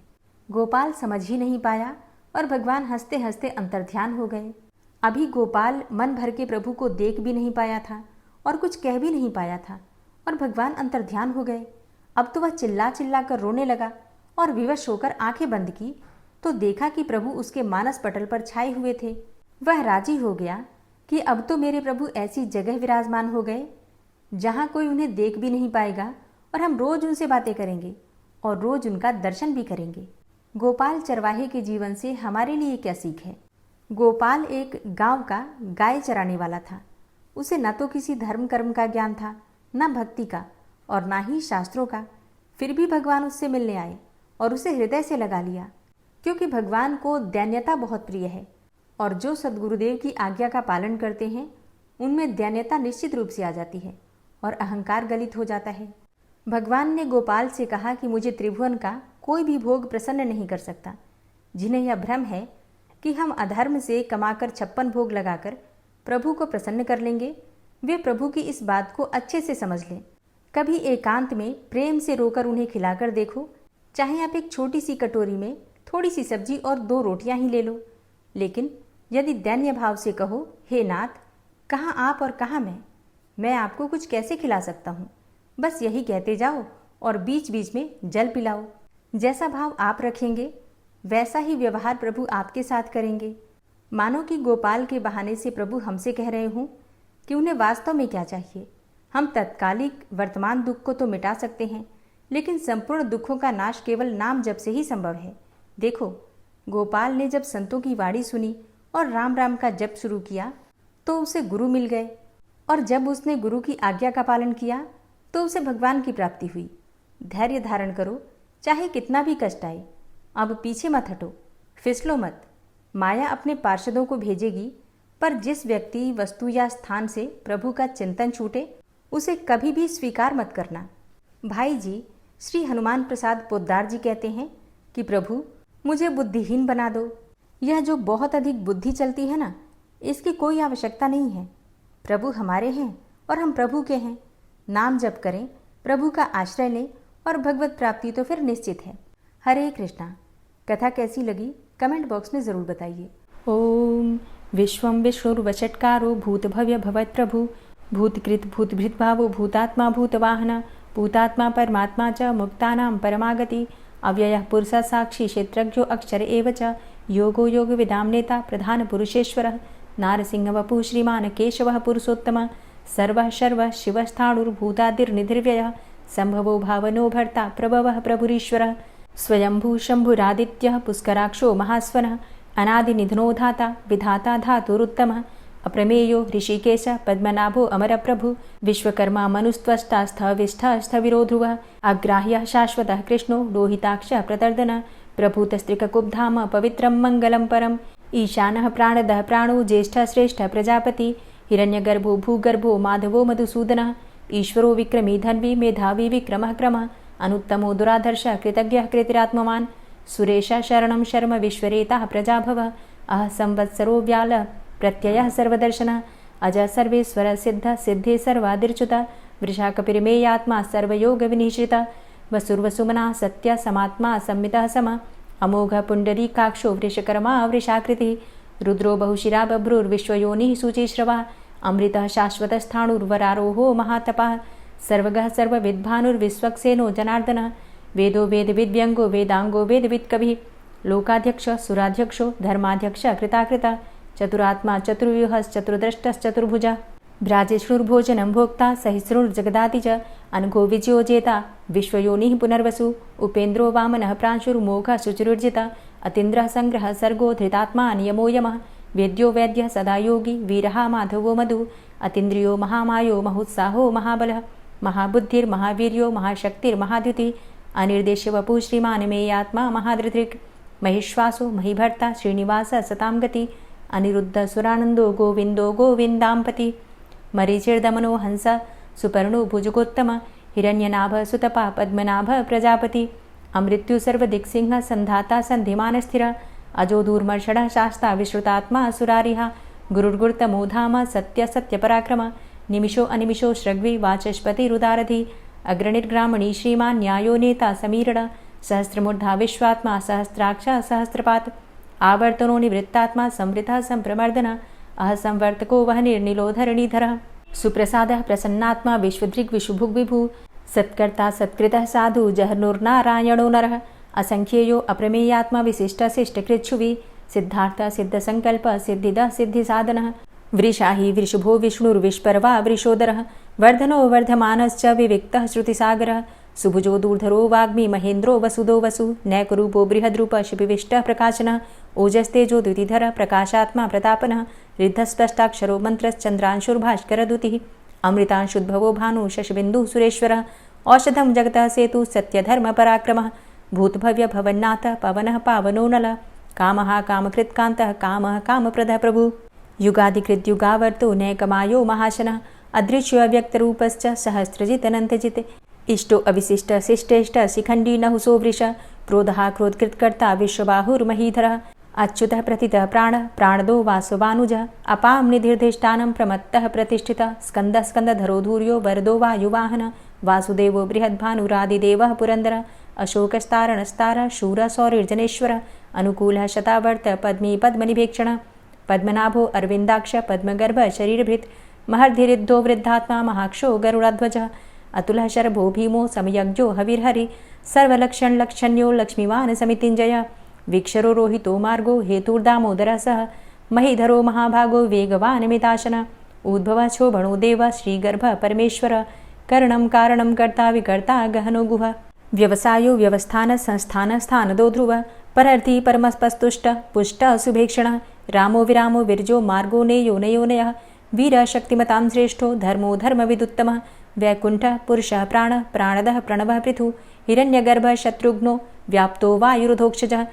गोपाल समझ ही नहीं पाया और भगवान हंसते हंसते अंतर्ध्यान हो गए। अभी गोपाल मन भर के प्रभु को देख भी नहीं पाया था और कुछ कह भी नहीं पाया था और भगवान अंतर्ध्यान हो गए। अब तो वह चिल्ला चिल्ला कर रोने लगा और विवश होकर आंखें बंद की तो देखा कि प्रभु उसके मानस पटल पर छाए हुए थे। वह राजी हो गया कि अब तो मेरे प्रभु ऐसी जगह विराजमान हो गए जहाँ कोई उन्हें देख भी नहीं पाएगा और हम रोज उनसे बातें करेंगे और रोज उनका दर्शन भी करेंगे। गोपाल चरवाहे के जीवन से हमारे लिए क्या सीख है? गोपाल एक गांव का गाय चराने वाला था। उसे न तो किसी धर्म कर्म का ज्ञान था, न भक्ति का और न ही शास्त्रों का। फिर भी भगवान उससे मिलने आए और उसे हृदय से लगा लिया, क्योंकि भगवान को दैन्यता बहुत प्रिय है और जो सद्गुरुदेव की आज्ञा का पालन करते हैं उनमें दैन्यता निश्चित रूप से आ जाती है और अहंकार गलित हो जाता है। भगवान ने गोपाल से कहा कि मुझे त्रिभुवन का कोई भी भोग प्रसन्न नहीं कर सकता। जिन्हें यह भ्रम है कि हम अधर्म से कमाकर 56 भोग लगाकर प्रभु को प्रसन्न कर लेंगे, वे प्रभु की इस बात को अच्छे से समझ लें। कभी एकांत में प्रेम से रोकर उन्हें खिलाकर देखो, चाहे आप एक छोटी सी कटोरी में थोड़ी सी सब्जी और 2 रोटियां ही ले लो। लेकिन यदि दैन्य भाव से कहो, हे नाथ, कहाँ आप और कहाँ मैं आपको कुछ कैसे खिला सकता हूँ, बस यही कहते जाओ और बीच बीच में जल पिलाओ। जैसा भाव आप रखेंगे वैसा ही व्यवहार प्रभु आपके साथ करेंगे। मानो कि गोपाल के बहाने से प्रभु हमसे कह रहे हों कि उन्हें वास्तव में क्या चाहिए। हम तत्कालिक वर्तमान दुख को तो मिटा सकते हैं, लेकिन संपूर्ण दुखों का नाश केवल नाम जप से ही संभव है। देखो, गोपाल ने जब संतों की वाणी सुनी और राम राम का जप शुरू किया तो उसे गुरु मिल गए, और जब उसने गुरु की आज्ञा का पालन किया तो उसे भगवान की प्राप्ति हुई। धैर्य धारण करो, चाहे कितना भी कष्ट आए। अब पीछे मत हटो, फिसलो मत। माया अपने पार्षदों को भेजेगी, पर जिस व्यक्ति, वस्तु या स्थान से प्रभु का चिंतन छूटे उसे कभी भी स्वीकार मत करना। भाई जी श्री हनुमान प्रसाद पोद्दार जी कहते हैं कि प्रभु मुझे बुद्धिहीन बना दो। यह जो बहुत अधिक बुद्धि चलती है ना, इसकी कोई आवश्यकता नहीं है। प्रभु हमारे हैं और हम प्रभु के हैं। नाम जप करें, प्रभु का आश्रय लें और भगवत प्राप्ति तो फिर निश्चित है। हरे कृष्णा। कथा कैसी लगी कमेंट बॉक्स में ज़रूर बताइए। ओम विश्वं विष्णुर्वषट्कारो भूतभव्य भवत्प्रभु भूतकृत भूतभृत भावो भूतात्मा भूतवाहन भूतात्मा परमात्मा च मुक्तानां परमागति अव्ययः पुरुषः साक्षी क्षेत्रज्ञो अक्षर एव च योगो योगविदां नेता प्रधान पुरुषेश्वरः नारसिंहवपुः श्रीमान् केशवः पुरुषोत्तमः सर्वः शर्वः शिवस्थाणुर्भूतादिर्निधिर्व्ययः संभवो भावनो भर्ता प्रभवः प्रभुरीश्वरः स्वयंभू शंभुरादित्यः पुष्कराक्षो महास्वनः अनादिनिधनो धाता विधाता धातुरुत्तमः अप्रमेयो ऋषिकेश पद्मनाभो अमरप्रभु विश्वकर्मा मनुस्त्वष्टा स्थविष्ठः स्थविरो ध्रुवः अग्राह्यः शाश्वतः कृष्णो लोहिताक्षः प्रतर्दनः प्रभूतस्त्रिककुब्धाम पवित्रं मङ्गलं परम् ईशानः प्राणदः प्राणो ज्येष्ठः श्रेष्ठः प्रजापति हिरण्यगर्भो भूगर्भो माधवो मधुसूदनः ईश्वरो विक्रमी धन्वी मेधावी विक्रमः क्रमः अनुत्तमो दुराधर्षः कृतज्ञः कृतिरात्मवान् सुरेशः शरणं शर्म विश्वरेताः प्रजाभवः अह संवत्सरो व्यालः प्रत्ययः सर्वदर्शनः अजः सर्वेश्वरः सिद्धः सिद्धे सर्वादिर्च्युतः वृषाकपिर्मेयात्मा सर्वयोगविनिश्रितः वसुर्वसुमनः सत्यः समात्मा संमितः समः अमोघः पुण्डरीकाक्षो वृषकर्मा वृषाकृतिः रुद्रो बहुशिरा बभ्रुर्विश्वयोनिः शुचिश्रवः अमृतः शाश्वतस्थाणुर्वरारोहो महातपः सर्वगः सर्वविद्भानुर्विश्वक्सेनो जनार्दनः वेदो वेदविद्व्यङ्गो वेदाङ्गो वेदवित्कविः लोकाध्यक्षः सुराध्यक्षो धर्माध्यक्षः कृताकृतः चतुरात्मा चतुर्व्यूहश्चतुर्द्रष्टश्चतुर्भुजः भ्राजिष्णुर्भोजनं भोक्ता सहिष्णुर्जगदाति च अनघो विजयोजेता विश्वयोनिः पुनर्वसु उपेन्द्रो वामनः प्रांशुर्मोघः शुचिरुर्जितः अतीन्द्रः संग्रहः सर्गो धृतात्मा नियमो यमः वेद्यो वैद्यः सदा योगी वीरः माधवो मधु अतीन्द्रियो महामायो महोत्साहो महाबलः महाबुद्धिर्महावीर्यो महाशक्तिर्महाद्युतिः अनिर्देश्य वपुः श्रीमान् मेयात्मा महाधृतिर् महिश्वासो महीभर्ता श्रीनिवासः सतां गति अनिरुद्ध सुरानन्दो गोविन्दो गोविन्दाम्पति मरीचिर्दमनो हंस सुपर्णो भुजगोत्तम हिरण्यनाभ सुतपा पद्मनाभ प्रजापति अमृत्यु सर्वदिक्सिंह संधाता संधिमानस्थिर अजो दूर्मर्षणः शास्ता विश्रुतात्मा सुरारिः गुरुर्गुर्तमो धाम सत्य सत्यपराक्रम निमिषो अनिमिषो श्रग्वी वाचस्पतिरुदारधि अग्रणिर्ग्रामणी श्रीमान् न्यायो नेता समीरण सहस्रमूर्धा विश्वात्मा सहस्राक्ष सहस्रपात् आवर्तनो निवृत्तात्मा संवृतः संप्रमर्दन अह संवर्तको वह निर्निलो धरणीधरः सुप्रसादः प्रसन्नात्मा विश्वदृग् विशुभुग् विभु सत्कर्ता सत्कृतः साधु जहर्नुर्नारायणो नरः असंख्येयो अप्रमेयात्मा विशिष्टशिष्टकृच्छुवि सिद्धार्थ सिद्धसंकल्प सिद्धिदः सिद्धिसाधनः वृषाहि वृषभो विष्णुर्विष्पर्वा वृषोदरः वर्धनो वर्धमानश्च विविक्तः श्रुतिसागरः सुभुजो दूर्धरो वाग्मी महेन्द्रो वसुदो वसु नैकरूपो बृहद्रूप शिपिविष्टः प्रकाशनः ओजस्तेजो द्युतिधरः प्रकाशात्मा प्रतापनः रिद्धस्पष्टाक्षरो मन्त्रश्चन्द्रांशुर्भास्करदुतिः अमृतांशुद्भवो भानु शशिबिन्दुः सुरेश्वरः औषधं जगतः सेतु सत्यधर्मपराक्रमः भूतभव्य भवन्नाथ पवनः पावनो नलः कामः कामकृत्कान्तः कामः कामप्रदः प्रभु युगादिकृत युगावर्तो नैकमायो महाशनः अदृश्यो अव्यक्तरूपश्च सहस्रजितनन्तजित् इष्टो अविशिष्ट शिष्टेष्ट शिखण्डी नहुसो वृष क्रोधः क्रोधकृत्कर्ता विश्वबाहुर्महीधरः अच्युतः प्रतितः प्राणदो वासवानुजः अपां निधिर्धिष्ठानं प्रमत्तः प्रतिष्ठितः स्कन्दः स्कन्दधरो धूर्यो वरदो वायुवाहनः वासुदेवो बृहद्भानुरादिदेवः पुरन्दरः अशोकस्तारणस्तारः शूरः सौरिर्जनेश्वरः अनुकूलः शतावर्त पद्मी पद्मनिभेक्षणः पद्मनाभो अरविन्दाक्ष पद्मगर्भ शरीरभृत् महर्धिरिद्धो वृद्धात्मा महाक्षो गरुडाध्वजः अतुलः शरभो भीमो समयज्ञो हविर्हरि सर्वलक्षणलक्षण्यो लक्ष्मीवान् समितिञ्जयः वीक्षरो रोहितो मार्गो हेतुर्दामोदरः सह महीधरो महाभागो वेगवान् मिताशनः उद्भवः क्षोभणो देवः श्रीगर्भः परमेश्वरः करणं कारणं कर्ता विकर्ता गहनो गुहः व्यवसायो व्यवस्थान संस्थान स्थानदो ध्रुवः परर्थी परमस्पस्तुष्ट पुष्ट शुभेक्षणः रामो विरामो विरजो मार्गो नेयो नयोनयः वीरः शक्तिमतां श्रेष्ठो धर्मो धर्मविदुत्तमः वैकुण्ठः पुरुषः प्राणः प्राणदः प्रणवः पृथु हिरण्यगर्भः शत्रुघ्नो व्याप्तो वायुरुधोक्षजः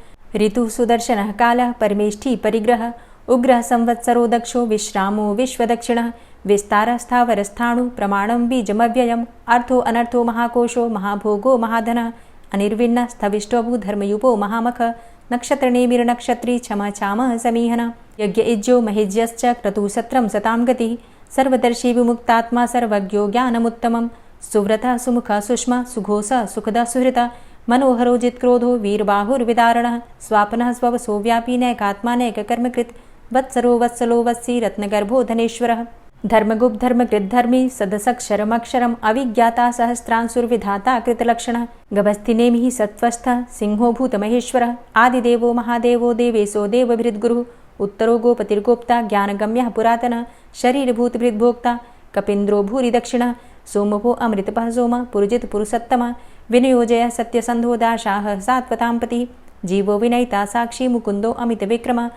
ऋतुः सुदर्शनः कालः परमेष्ठी परिग्रहः उग्रः संवत्सरो दक्षो विश्रामो विश्वदक्षिणः विस्तारः स्थावरस्थाणु प्रमाणं बीजमव्ययम् अर्थो अनर्थो महाकोशो महाभोगो महाधनः अनिर्विण्णः स्थविष्टोऽभू धर्मयुपो महामखः नक्षत्रनेमिर्नक्षत्री क्षमा चामः समीहनः यज्ञ इज्यो महेज्यश्च क्रतुसत्रं सतां गतिः सर्वदर्शी विमुक्तात्मा सर्वज्ञो ज्ञानमुत्तमं सुव्रतः सुमुखः सुष्मा सुघोषः सुखदः सुहृतः मनोहरो जित्क्रोधो वीरबाहुर्विदारणः स्वापनः स्ववसो व्यापी नैकात्मा नैककर्मकृत् वत्सरो वत्सलो वत्सी रत्नगर्भो धनेश्वरः धर्मगुप्त धर्मकृद्धर्मी सदसक्षरमक्षरम् अविज्ञाता सहस्रांशुर्विधाता कृतलक्षणः गभस्तिनेमिः सत्त्वस्थः सिंहो भूतमहेश्वरः आदिदेवो महादेवो देवेशो देवभृद्गुरुः उत्तरो गोपतिर्गोप्ता ज्ञानगम्यः पुरातनः शरीरभूतभृद्भोक्ता कपीन्द्रो भूरि दक्षिणः सोमभो अमृतपः सोमः पुरुजित पुरुषोत्तमः विनयोजयः सत्यसन्धो दाशाः सात्वतां पतिः जीवो विनयिता साक्षी मुकुन्दो अमितविक्रमः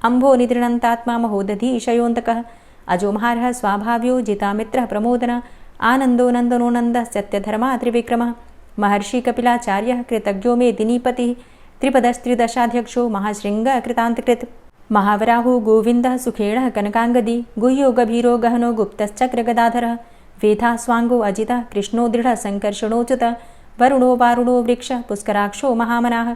अम्भो निद्रणन्तात्मा महोदधीशयोऽन्तकः अजो महारः स्वाभाव्यो जितामित्रः प्रमोदनः आनन्दो नन्दनो नन्दः सत्यधर्मा त्रिविक्रमः महर्षि कपिलाचार्यः कृतज्ञो मेदिनीपतिः त्रिपदस्त्रिदशाध्यक्षो महाशृङ्गः कृतान्तकृत् महावराहो गोविन्दः सुखेणः कनकाङ्गदी गुह्यो गभीरो गहनो गुप्तश्चक्रगदाधरः वेधा स्वाङ्गो अजितः कृष्णो दृढः सङ्कर्षणोच्युतः वरुणो वारुणो वृक्षः पुष्कराक्षो महामनाः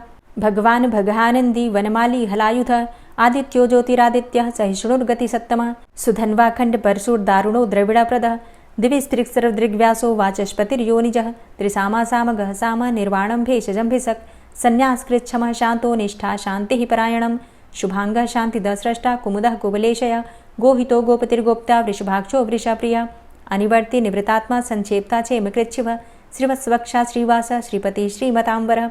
भगवान् भगानन्दी वनमाली हलायुधः आदित्यो ज्योतिरादित्यः सहिष्णुर्गतिसत्तमः सुधन्वाखण्डपरशुर्दारुणो द्रविडप्रदः दिविस्त्रिक्सरदृग्व्यासो वाचस्पतिर्योनिजः त्रिसामासामगः साम निर्वाणं भेषजम्भिषक् सन्न्यासकृच्छमः शान्तो निष्ठा शान्तिः परायणं शुभाङ्गः शान्तिदस्रष्टा कुमुदः कुवलेशयः गोहितो गोपतिर्गोप्ता वृषभाक्षो वृषाप्रियः अनिवर्ति निवृतात्मा संक्षेप्ता चेमकृच्छिवः श्रीवत्सवक्षा श्रीवास श्रीपति श्रीमतांबरः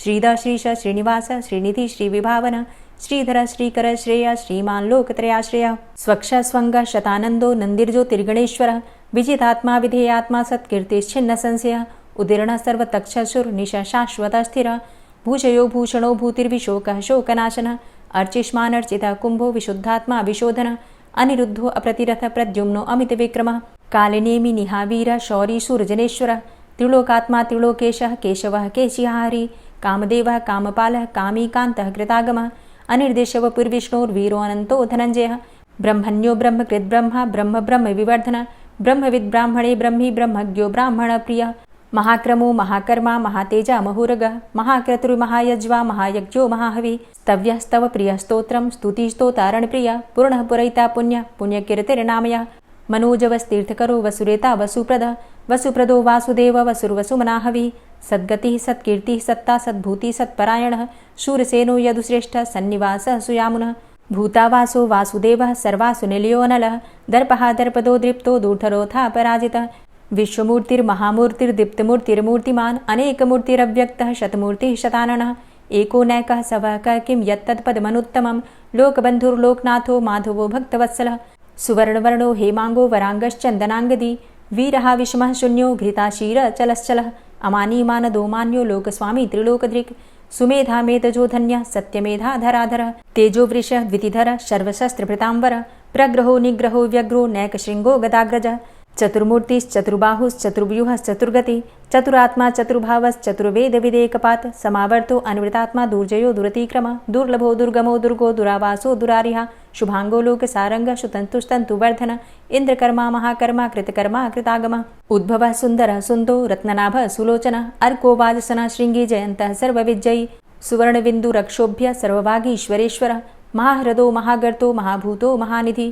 श्रीधर श्रीश श्रीनिवास श्रीनिधि श्रीविभावन श्रीधर श्रीकर श्रेय श्रीमान् लोकत्रयाश्रयः स्वक्ष स्वङ्ग शतानन्दो नन्दिर्ज्योतिर्गणेश्वरः विजितात्मा विधेयात्मा सत्कीर्तिश्छिन्न संशयः उदीर्णः सर्वतक्षसुर्निश शाश्वतः स्थिरः भूषयो भूषणो भूतिर्विशोकः शोकनाशनः अर्चिष्मानर्चितः कुम्भो विशुद्धात्मा विशोधनः अनिरुद्धो अप्रतिरथ प्रद्युम्नो अमितविक्रमः कालिनेमि निहावीरः शौरी शूरजनेश्वरः त्रिलोकात्मा त्रिलोकेशः केशवः केशिहारी कामदेवः कामपालः कामीकान्तः कृतागमः अनिर्देशवपुर्विष्णोर्वीरो अनन्तो धनञ्जयः ब्रह्मण्यो ब्रह्मकृद्ब्रह्मा ब्रह्म ब्रह्म विवर्धनः ब्रह्मविद् ब्राह्मणे ब्रह्मी ब्रह्मज्ञो ब्राह्मणप्रियः महाक्रमो महाकर्मा महातेजा महोरगः महाक्रतुर्महायज्वा महायज्ञो महाहवि स्तव्यः स्तव प्रियः स्तोत्रं स्तुतिस्तोतारणप्रियः पूर्णः पुरैता पुण्यः पुण्यकीर्तिर्नामयः मनोजवस्तीर्थकरो वसुरेता वसुप्रदः वसुप्रदो वासुदेव वसुर्वसुमनाहवि सद्गतिः सत्कीर्तिः सत्ता सद्भूतिः सत्परायणः शूरसेनो यदुश्रेष्ठः सन्निवासः सुयामुनः भूतावासो वासुदेवः सर्वासु निलयोऽनलः दर्पः दर्पदो दृप्तो दूढरोऽथा पराजितः विश्वमूर्तिर्महामूर्तिर्दीप्तमूर्तिर्मूर्तिमान् अनेकमूर्तिरव्यक्तः शतमूर्तिः शताननः एको नैकः सवः क किं यत्तत्पदमनुत्तमं लोकबन्धुर्लोकनाथो माधवो भक्तवत्सलः सुवर्णवर्णो हेमाङ्गो वराङ्गश्चन्दनाङ्गदी वीरः विषमः शून्यो घृताशीरचलश्चलः अमानीमानदो मान्यो लोकस्वामी त्रिलोकधृक् सुमेधा मेधजो धन्यः सत्यमेधाधराधरः तेजोवृषः द्वितिधरः सर्वशस्त्रभृताम्बरः प्रग्रहो निग्रहो व्यग्रो नैकशृङ्गो गदाग्रजः चतुर्मूर्तिश्चतुर्बाहुश्चतुर्व्यूहश्चतुर्गति चतुरात्मा चतुर्भावश्चतुर्वेदविदेकपात् समावर्तो अन्वृतात्मा दुर्जयो दुरतिक्रम दुर्लभो दुर्गमो दुर्गो दुरावासो दुरारिः शुभांगो लोकसारङ्गः सुतन्तुस्तन्तुवर्धन इन्द्रकर्मा महाकर्मा कृतकर्मा कृतागमः उद्भवः सुन्दरः सुन्दो रत्ननाभः सुलोचनः अर्को वाजसनः शृङ्गी जयन्तः सर्वविजयी सुवर्णबिन्दुरक्षोभ्य सर्वभागीश्वरेश्वरः महाह्रदो महागर्तो महाभूतो महानिधि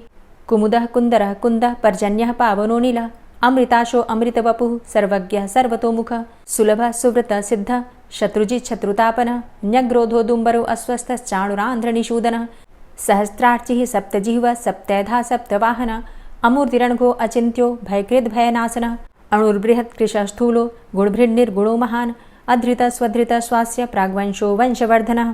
कुमुदः कुन्दरः कुन्दः पर्जन्यः पावनो नीलः अमृताशो अमृतवपुः सर्वज्ञः सर्वतोमुखः सुलभः सुव्रतः सिद्धः शत्रुजित् शत्रुतापनः न्यग्रोधोदुम्बरो अस्वस्थश्चाणुरान्ध्रनिषूदनः सहस्रार्चिः सप्तजिह्वः सप्तैधा सप्तवाहनः अमूर्तिरणघो अचिन्त्यो भयकृद्भयनाशनः अणुर्बृहत्कृशः स्थूलो गुणभृन्निर्गुणो महान् अधृतः स्वधृतः स्वास्य प्राग्वंशो वंशवर्धनः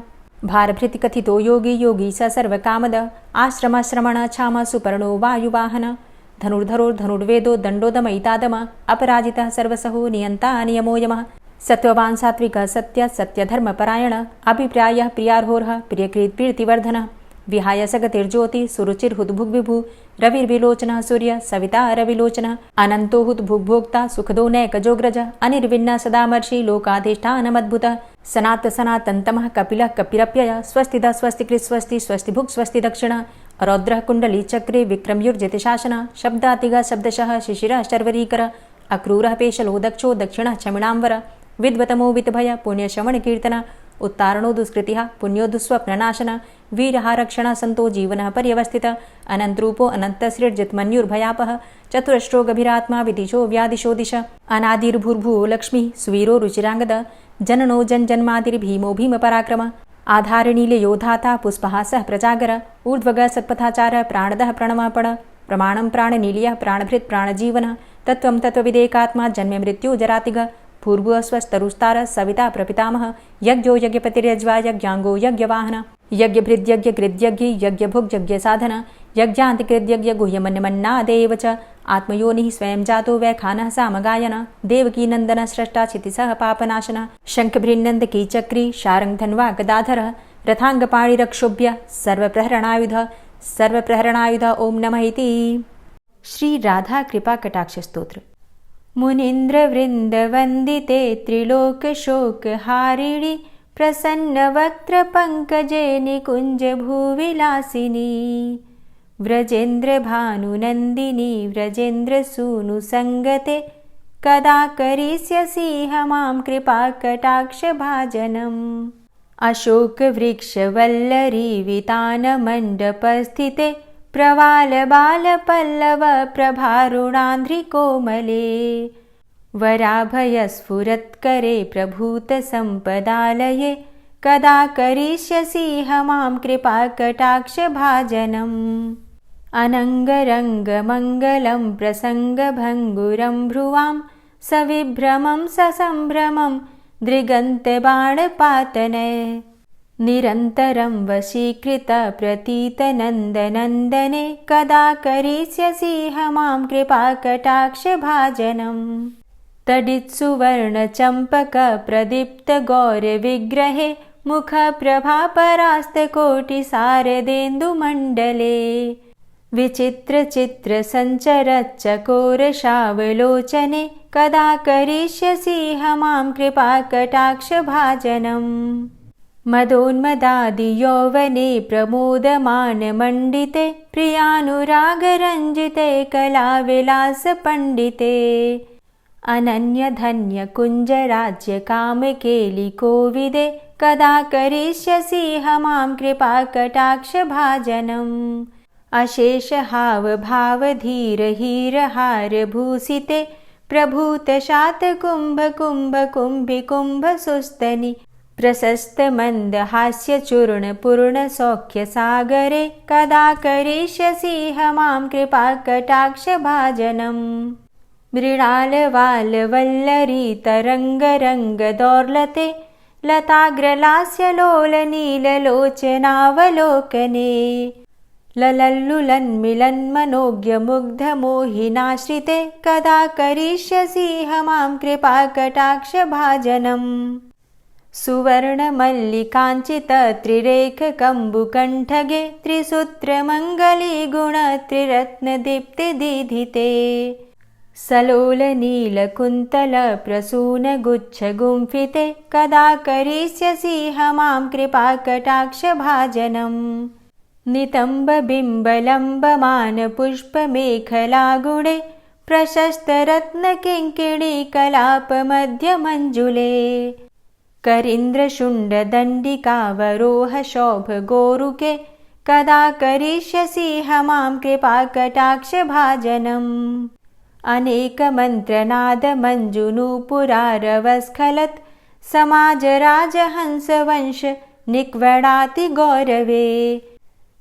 भारभृतिकथितो योगी योगी स सर्वकामदः आश्रमश्रमण क्षाम सुपर्णो वायुवाहन धनुर्धरो धनुर्वेदो दण्डोदमयितादमः अपराजितः सर्वसहो नियन्ता नियमो यमः सत्त्ववान् सात्विकः सत्यः सत्यधर्मपरायणः अभिप्रायः प्रियार्होरः प्रियकृत्प्रीतिवर्धनः विहाय सगतिर्ज्योति सुरुचिर्हुद्भुग्विभु रविर्विलोचनः सूर्य सविता रविलोचनः अनन्तो हुद्भुग्भोक्ता सुखदो नैकजोग्रजः अनिर्विण्णः सदामर्षि लोकाधिष्ठानमद्भुतः सनात सनातन्तमः कपिलः कपिरप्ययः स्वस्तिदः स्वस्तिकृत् स्वस्ति स्वस्तिभुक् स्वस्ति दक्षिणः रौद्रः कुण्डली चक्रे विक्रमयुर्जितशासनः शब्दातिगः शब्दशः शिशिरः शर्वरीकरः अक्रूरः पेशलो दक्षो दक्षिणः क्षमिणाम्बरः विद्वतमो वितभय पुण्यश्रवणकीर्तनः उत्तारणो दुष्कृतिः पुण्यो दुःस्वप्ननाशनः वीरः रक्षणः सन्तो जीवनः पर्यवस्थितः अनन्तरूपो अनन्तसृर्जितमन्युर्भयापः चतुरश्रो गभीरात्मा विदिशो व्यादिशो दिश अनादिर्भूर्भुवो लक्ष्मीः सुवीरो रुचिराङ्गदः जननो जन्मादिर्भीमो भीमपराक्रमः आधारनीलयो धाता पुष्पहासः प्रजागर ऊर्ध्वगः सत्पथाचारः प्राणदः प्रणवपण प्रमाणं प्राणनीलयः प्राणभृत् प्राणजीवनः तत्त्वं तत्त्वविदेकात्मा जन्ममृत्यु जरातिगः पूर्वस्वस्तरुस्तारः सविता प्रपितामहः यज्ञो यज्ञपतिर्यज्वा यज्ञाङ्गो यज्ञवाहनः यज्ञभृद्यज्ञकृद्यज्ञ यज्ञभुग्यज्ञसाधन यज्ञान्तिकृद्यज्ञ गुह्यमन्यमन्नादेव च आत्मयोनिः स्वयं जातो वैखानः सामगायनः देवकीनन्दनः स्रष्टा क्षितिसः पापनाशनः शङ्खभृन्नन्दकी चक्री शारङ्गधन्वा गदाधरः रथाङ्गपाणिरक्षोभ्य सर्वप्रहरणायुध ॐ नमः इति। श्री राधा कृपा कटाक्ष स्तोत्र। मुनीन्द्रवृन्दवन्दिते त्रिलोकशोकहारिणि प्रसन्नवक्त्रपङ्कजे निकुञ्जभूविलासिनी व्रजेन्द्रभानुनन्दिनी व्रजेन्द्रसूनुसङ्गते कदा करिष्यसि मां कृपाकटाक्षभाजनम् अशोकवृक्षवल्लरी वितानमण्डपस्थिते प्रवालबालपल्लव प्रभारुणान्ध्रिकोमले वराभयस्फुरत्करे प्रभूतसम्पदालये कदा करिष्यसि मां कृपाकटाक्षभाजनम् अनङ्गरङ्गमङ्गलं प्रसङ्गभङ्गुरं भ्रुवां सविभ्रमं ससम्भ्रमं दृगन्तबाणपातने निरन्तरं वशीकृत प्रतीतनन्दनन्दने कदा करिष्यसि मां कृपाकटाक्षभाजनम् तडित्सुवर्णचम्पकप्रदीप्तगौरविग्रहे मुखप्रभापरास्तकोटिसारदेन्दुमण्डले विचित्रचित्रसञ्चरच्चकोरशावलोचने कदा करिष्यसि मां कृपाकटाक्षभाजनम् मदोन्मदादियौवने प्रमोदमानमण्डिते प्रियानुरागरञ्जिते कलाविलासपण्डिते अनन्यधन्यकुञ्जराज्यकामकेलिकोविदे कदा करिष्यसि मां कृपाकटाक्षभाजनम् अशेषहावभावधीरहीरहारभूषिते प्रभूतशातकुम्भकुम्भकुम्भिकुम्भसुस्तनि प्रशस्त मंद हास्य चूर्ण पूर्ण सौख्य सागरे कदा करिष्यसि मां कृपा कटाक्ष भाजनम्। मृणाल वाल वल्लरी तरंग रंग दौर्लते लताग्रलास्य लोल नील लोचनावलोकने ललल्लुलन्मिलन्मनोज्ञ मुग्ध मोहिनाश्रिते कदा करिष्यसि मां कृपा कटाक्ष भाजनम्। सुवर्णमल्लिकाञ्चित त्रिरेख कम्बुकण्ठगे त्रिसूत्रमङ्गली गुण त्रिरत्नदीप्ति दीधिते सलोल नीलकुन्तल प्रसून गुच्छ गुम्फिते कदा करिष्यसि मां कृपा कटाक्ष भाजनम्। नितम्ब बिम्बलम्बमान पुष्पमेखलागुणे प्रशस्त रत्नकिङ्किणी कलाप मध्यमञ्जुले करीन्द्रशुण्डदण्डिकावरोह शोभ गोरुके कदा करिष्यसि मां कृपा कटाक्ष भाजनम्। अनेकमन्त्रनाद मञ्जुनूपुरारवस्खलत् समाजराजहंसवंश निक्वडाति गौरवे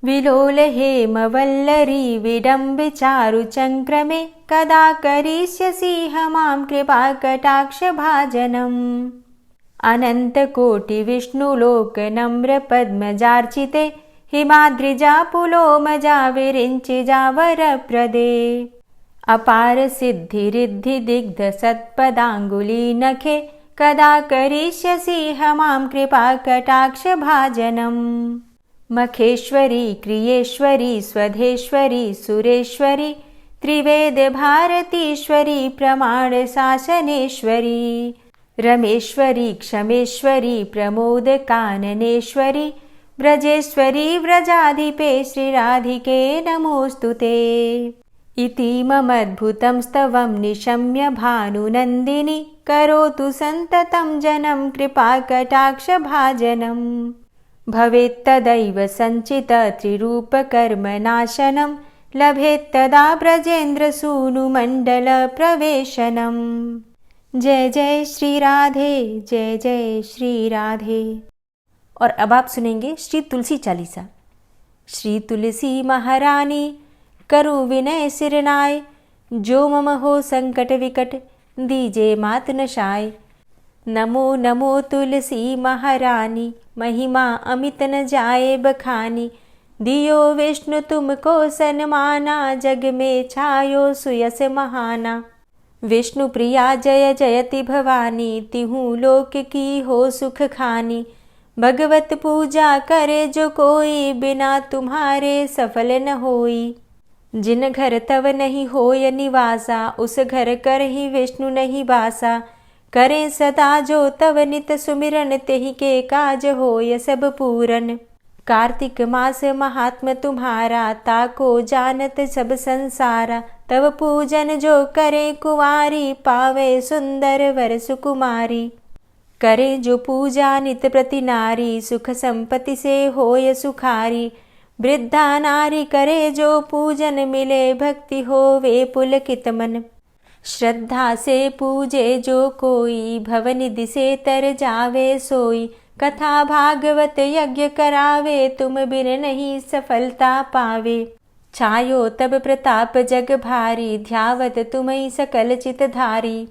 विलोल हेमवल्लरी विडम्बि चारुचङ्क्रमे कदा करिष्यसि मां कृपा कटाक्ष भाजनम्। अनन्तकोटि विष्णुलोक नम्र पद्मजार्चिते हिमाद्रिजापुलोमजा विरिञ्चिजा वरप्रदे अपार सिद्धिरिद्धि दिग्ध सत्पदाङ्गुली नखे कदा करिष्यसि मां कृपा कटाक्ष भाजनम्। मखेश्वरी क्रियेश्वरी स्वधेश्वरी सुरेश्वरी त्रिवेद भारतीश्वरी प्रमाण शासनेश्वरी रमेश्वरी क्षमेश्वरी प्रमोद काननेश्वरी व्रजेश्वरी व्रजाधिपे श्रीराधिके नमोस्तुते। इतीममद्भुतं स्तवं निशम्य भानुनन्दिनी करोतु सन्ततं जनं कृपा कटाक्ष भाजनम्। भवेत्तदैव सञ्चित त्रिरूपकर्मनाशनं लभेत्तदा ब्रजेन्द्रसूनुमण्डल प्रवेशनम्। जय जय श्री राधे, जय जय श्री राधे। और अब आप सुनेंगे श्री तुलसी चालीसा। श्री तुलसी महारानी करूँ विनय सिरनाय, जो मम हो संकट विकट दीजे मात नशाय। नमो नमो तुलसी महारानी, महिमा अमित न जाए बखानी। दियो विष्णु तुमको सन्माना, जग में छायो सुयस महाना। विष्णु प्रिया जय जयति भवानी, तिहु लोक की हो सुख खानी। भगवत पूजा करे जो कोई, बिना तुम्हारे सफल न होई। जिन घर तव नहीं होय निवासा, उस घर कर ही विष्णु नहीं बासा। करें सदा जो तव नित सुमिरन, तेहि के काज होय सब पूरन। कार्तिक मास महात्म तुम्हारा, ताको जानत सब संसारा। तव पूजन जो करे कुंवारी, पावे सुंदर वर सुकुमारी। करे जो पूजा नित प्रति नारी, सुख संपत्ति से होय सुखारी। वृद्धा नारी करे जो पूजन, मिले भक्ति होवे पुलकित मन। श्रद्धा से पूजे जो कोई, भवनिधि से तर जावे सोई। कथा भागवत यज्ञ करावे, तुम बिन नहीं सफलता पावे। छायो तब प्रताप जग भारी, ध्यावत तुम्हीं सकल चित धारी।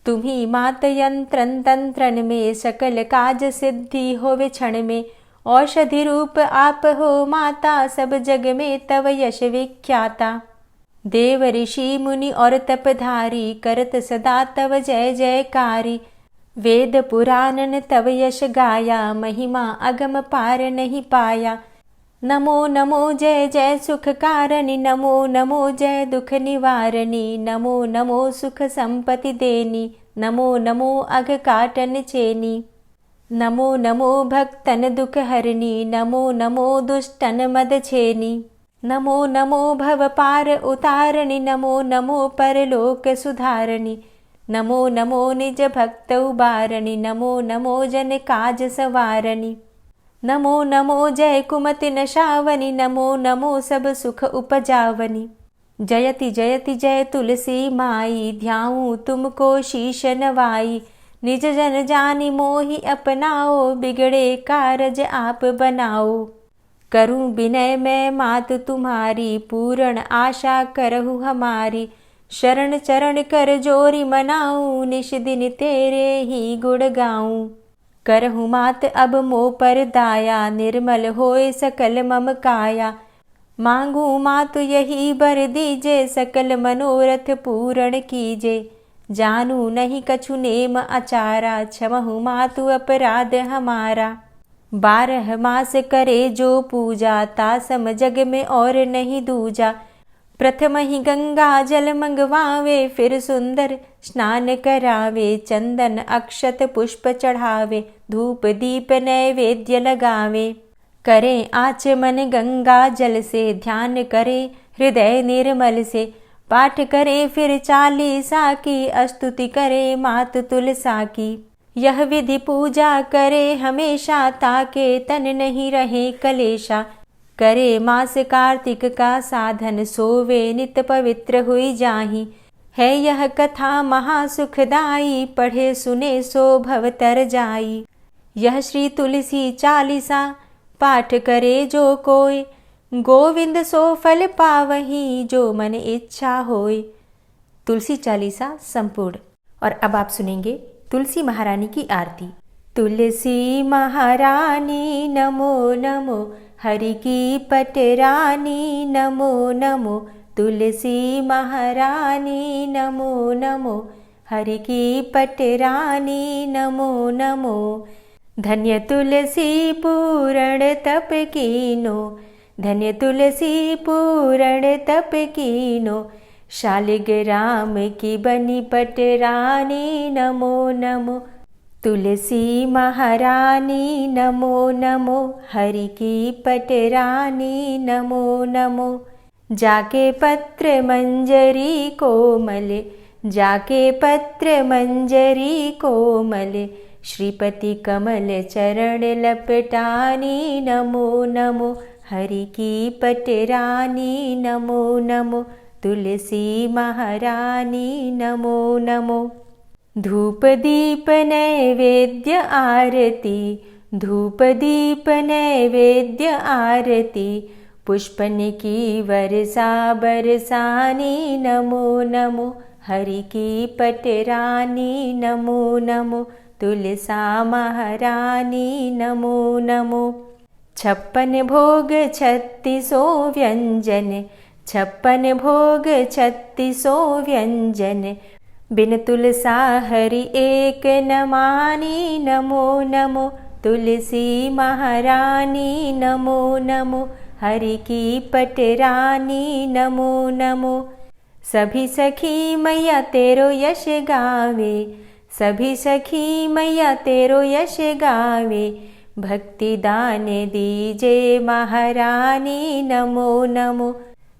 तुम्ही मात यंत्रन तंत्रन में, सकल काज सिद्धि होवे क्षण में। औषधि रूप आप हो माता, सब जग में तव यश विख्याता। देव ऋषि मुनि और तपधारी, करत सदा तव जय जयकारी। वेद पुराणन तव यश गाया, महिमा अगम पार नहीं पाया। नमो नमो जय जय सुख कारणि, नमो नमो जय दुख निवारणी। नमो नमो सुख संपत्ति देनी, नमो नमो अघ काटन चेनी। नमो नमो भक्तन दुख हरणी, नमो नमो दुष्टन मद छेनी। नमो नमो भव पार उतारणी, नमो नमो परलोक सुधारणी। नमो नमो निज भक्त उबारणी, नमो नमो जन काज सवारणी। नमो नमो जय कुमति नशावनी, नमो नमो सब सुख उपजावनी। जयति जयति जय तुलसी माई, ध्याऊं तुमको शीश नवाई। निज जन जानि मोहि अपनाओ, बिगड़े कारज आप बनाओ। करूं विनय मैं मात तुम्हारी, पूर्ण आशा करहु हमारी। शरण चरण कर जोरी मनाऊं, निश दिन तेरे ही गुण गाऊं। करहु मात अब मो पर दाया, निर्मल होए सकल मम काया। मांगू मातु यही बर दीजे, सकल मनोरथ पूर्ण कीजे। जानू नहीं कछु नेम आचारा, क्षमहु मातु अपराध हमारा। 12 मास करे जो पूजा, तासम जग में और नहीं दूजा। प्रथम ही गंगा जल मंगवावे, फिर सुंदर स्नान करावे। चंदन अक्षत पुष्प चढ़ावे, धूप दीप नैवेद्य लगावे। करें आचमन गंगा जल से, ध्यान करे हृदय निर्मल से। पाठ करे फिर 40 की, स्तुति करे मात तुलसा की। यह विधि पूजा करे हमेशा, ताके तन नहीं रहे कलेशा। करे मास कार्तिक का साधन, सोवे नित पवित्र हुई जाहि। है यह कथा महासुखदाई, पढ़े सुने सो भव तर जाई। यह श्री तुलसी 40 पाठ करे जो कोय, गोविंद सो फल पावही, जो मन इच्छा होय। तुलसी 40 संपूर्ण। और अब आप सुनेंगे तुलसी महारानी की आरती। तुलसी महारानी नमो नमो, हरि की पटरानी नमो नमो। तुलसी महारानी नमो नमो, हरि की पटरानी नमो नमो। धन्य तुलसी पूर्ण तप कीनो, धन्य तुलसी पूर्ण तप कीनो। शालिग्राम की बनी पटरानी नमो नमो। तुलसी महारानी नमो नमो, हरि की पटरानी नमो नमो। जाके पत्र मंजरी कोमल, जाके पत्र मंजरी कोमल। श्रीपति कमल चरण लपटानी नमो नमो, हरि की पटरानी नमो नमो। तुलसी महारानी नमो नमो। धूप दीप नैवेद्य आरती, धूप दीप नैवेद्य आरती। पुष्पन की वर्षा बरसानी नमो नमो, हरि की पटरानी नमो नमो। तुलसा महारानी नमो नमो। 56 भोग 36 व्यंजन, 56 भोग 36 व्यंजन। बिन तुलसा हरि एक न मानी नमो नमो। तुलसी महारानी नमो नमो, हरि की पटरानी नमो नमो। सभी सखी मैया तेरो यश गावे, सभी सखी मैया तेरो यश गावे। भक्ति दान दीजे महारानी नमो नमो।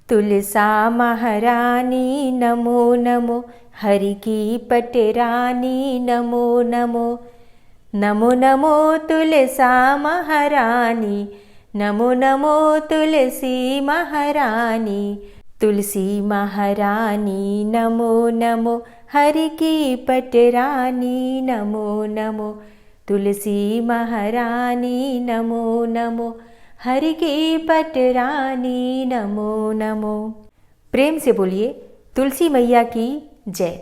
तुलसा महारानी नमो नमो, हरि की पटरानी नमो नमो। नमो नमो तुलसा महारानी, नमो नमो तुलसी महारानी। तुलसी महारानी नमो नमो, हरि की पटरानी नमो नमो। तुलसी महारानी नमो नमो, हरि की पटरानी नमो नमो। प्रेम से बोलिए तुलसी मैया की जय।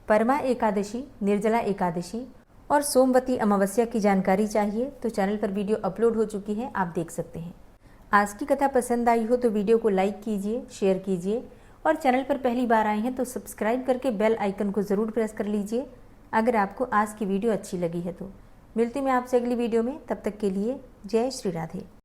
परमा एकादशी, निर्जला एकादशी और सोमवती अमावस्या की जानकारी चाहिए तो चैनल पर वीडियो अपलोड हो चुकी है, आप देख सकते हैं। आज की कथा पसंद आई हो तो वीडियो को लाइक कीजिए, शेयर कीजिए और चैनल पर पहली बार आए हैं तो सब्सक्राइब करके बेल आइकन को ज़रूर प्रेस कर लीजिए अगर आपको आज की वीडियो अच्छी लगी है तो। मिलती मैं आपसे अगली वीडियो में, तब तक के लिए जय श्री राधे।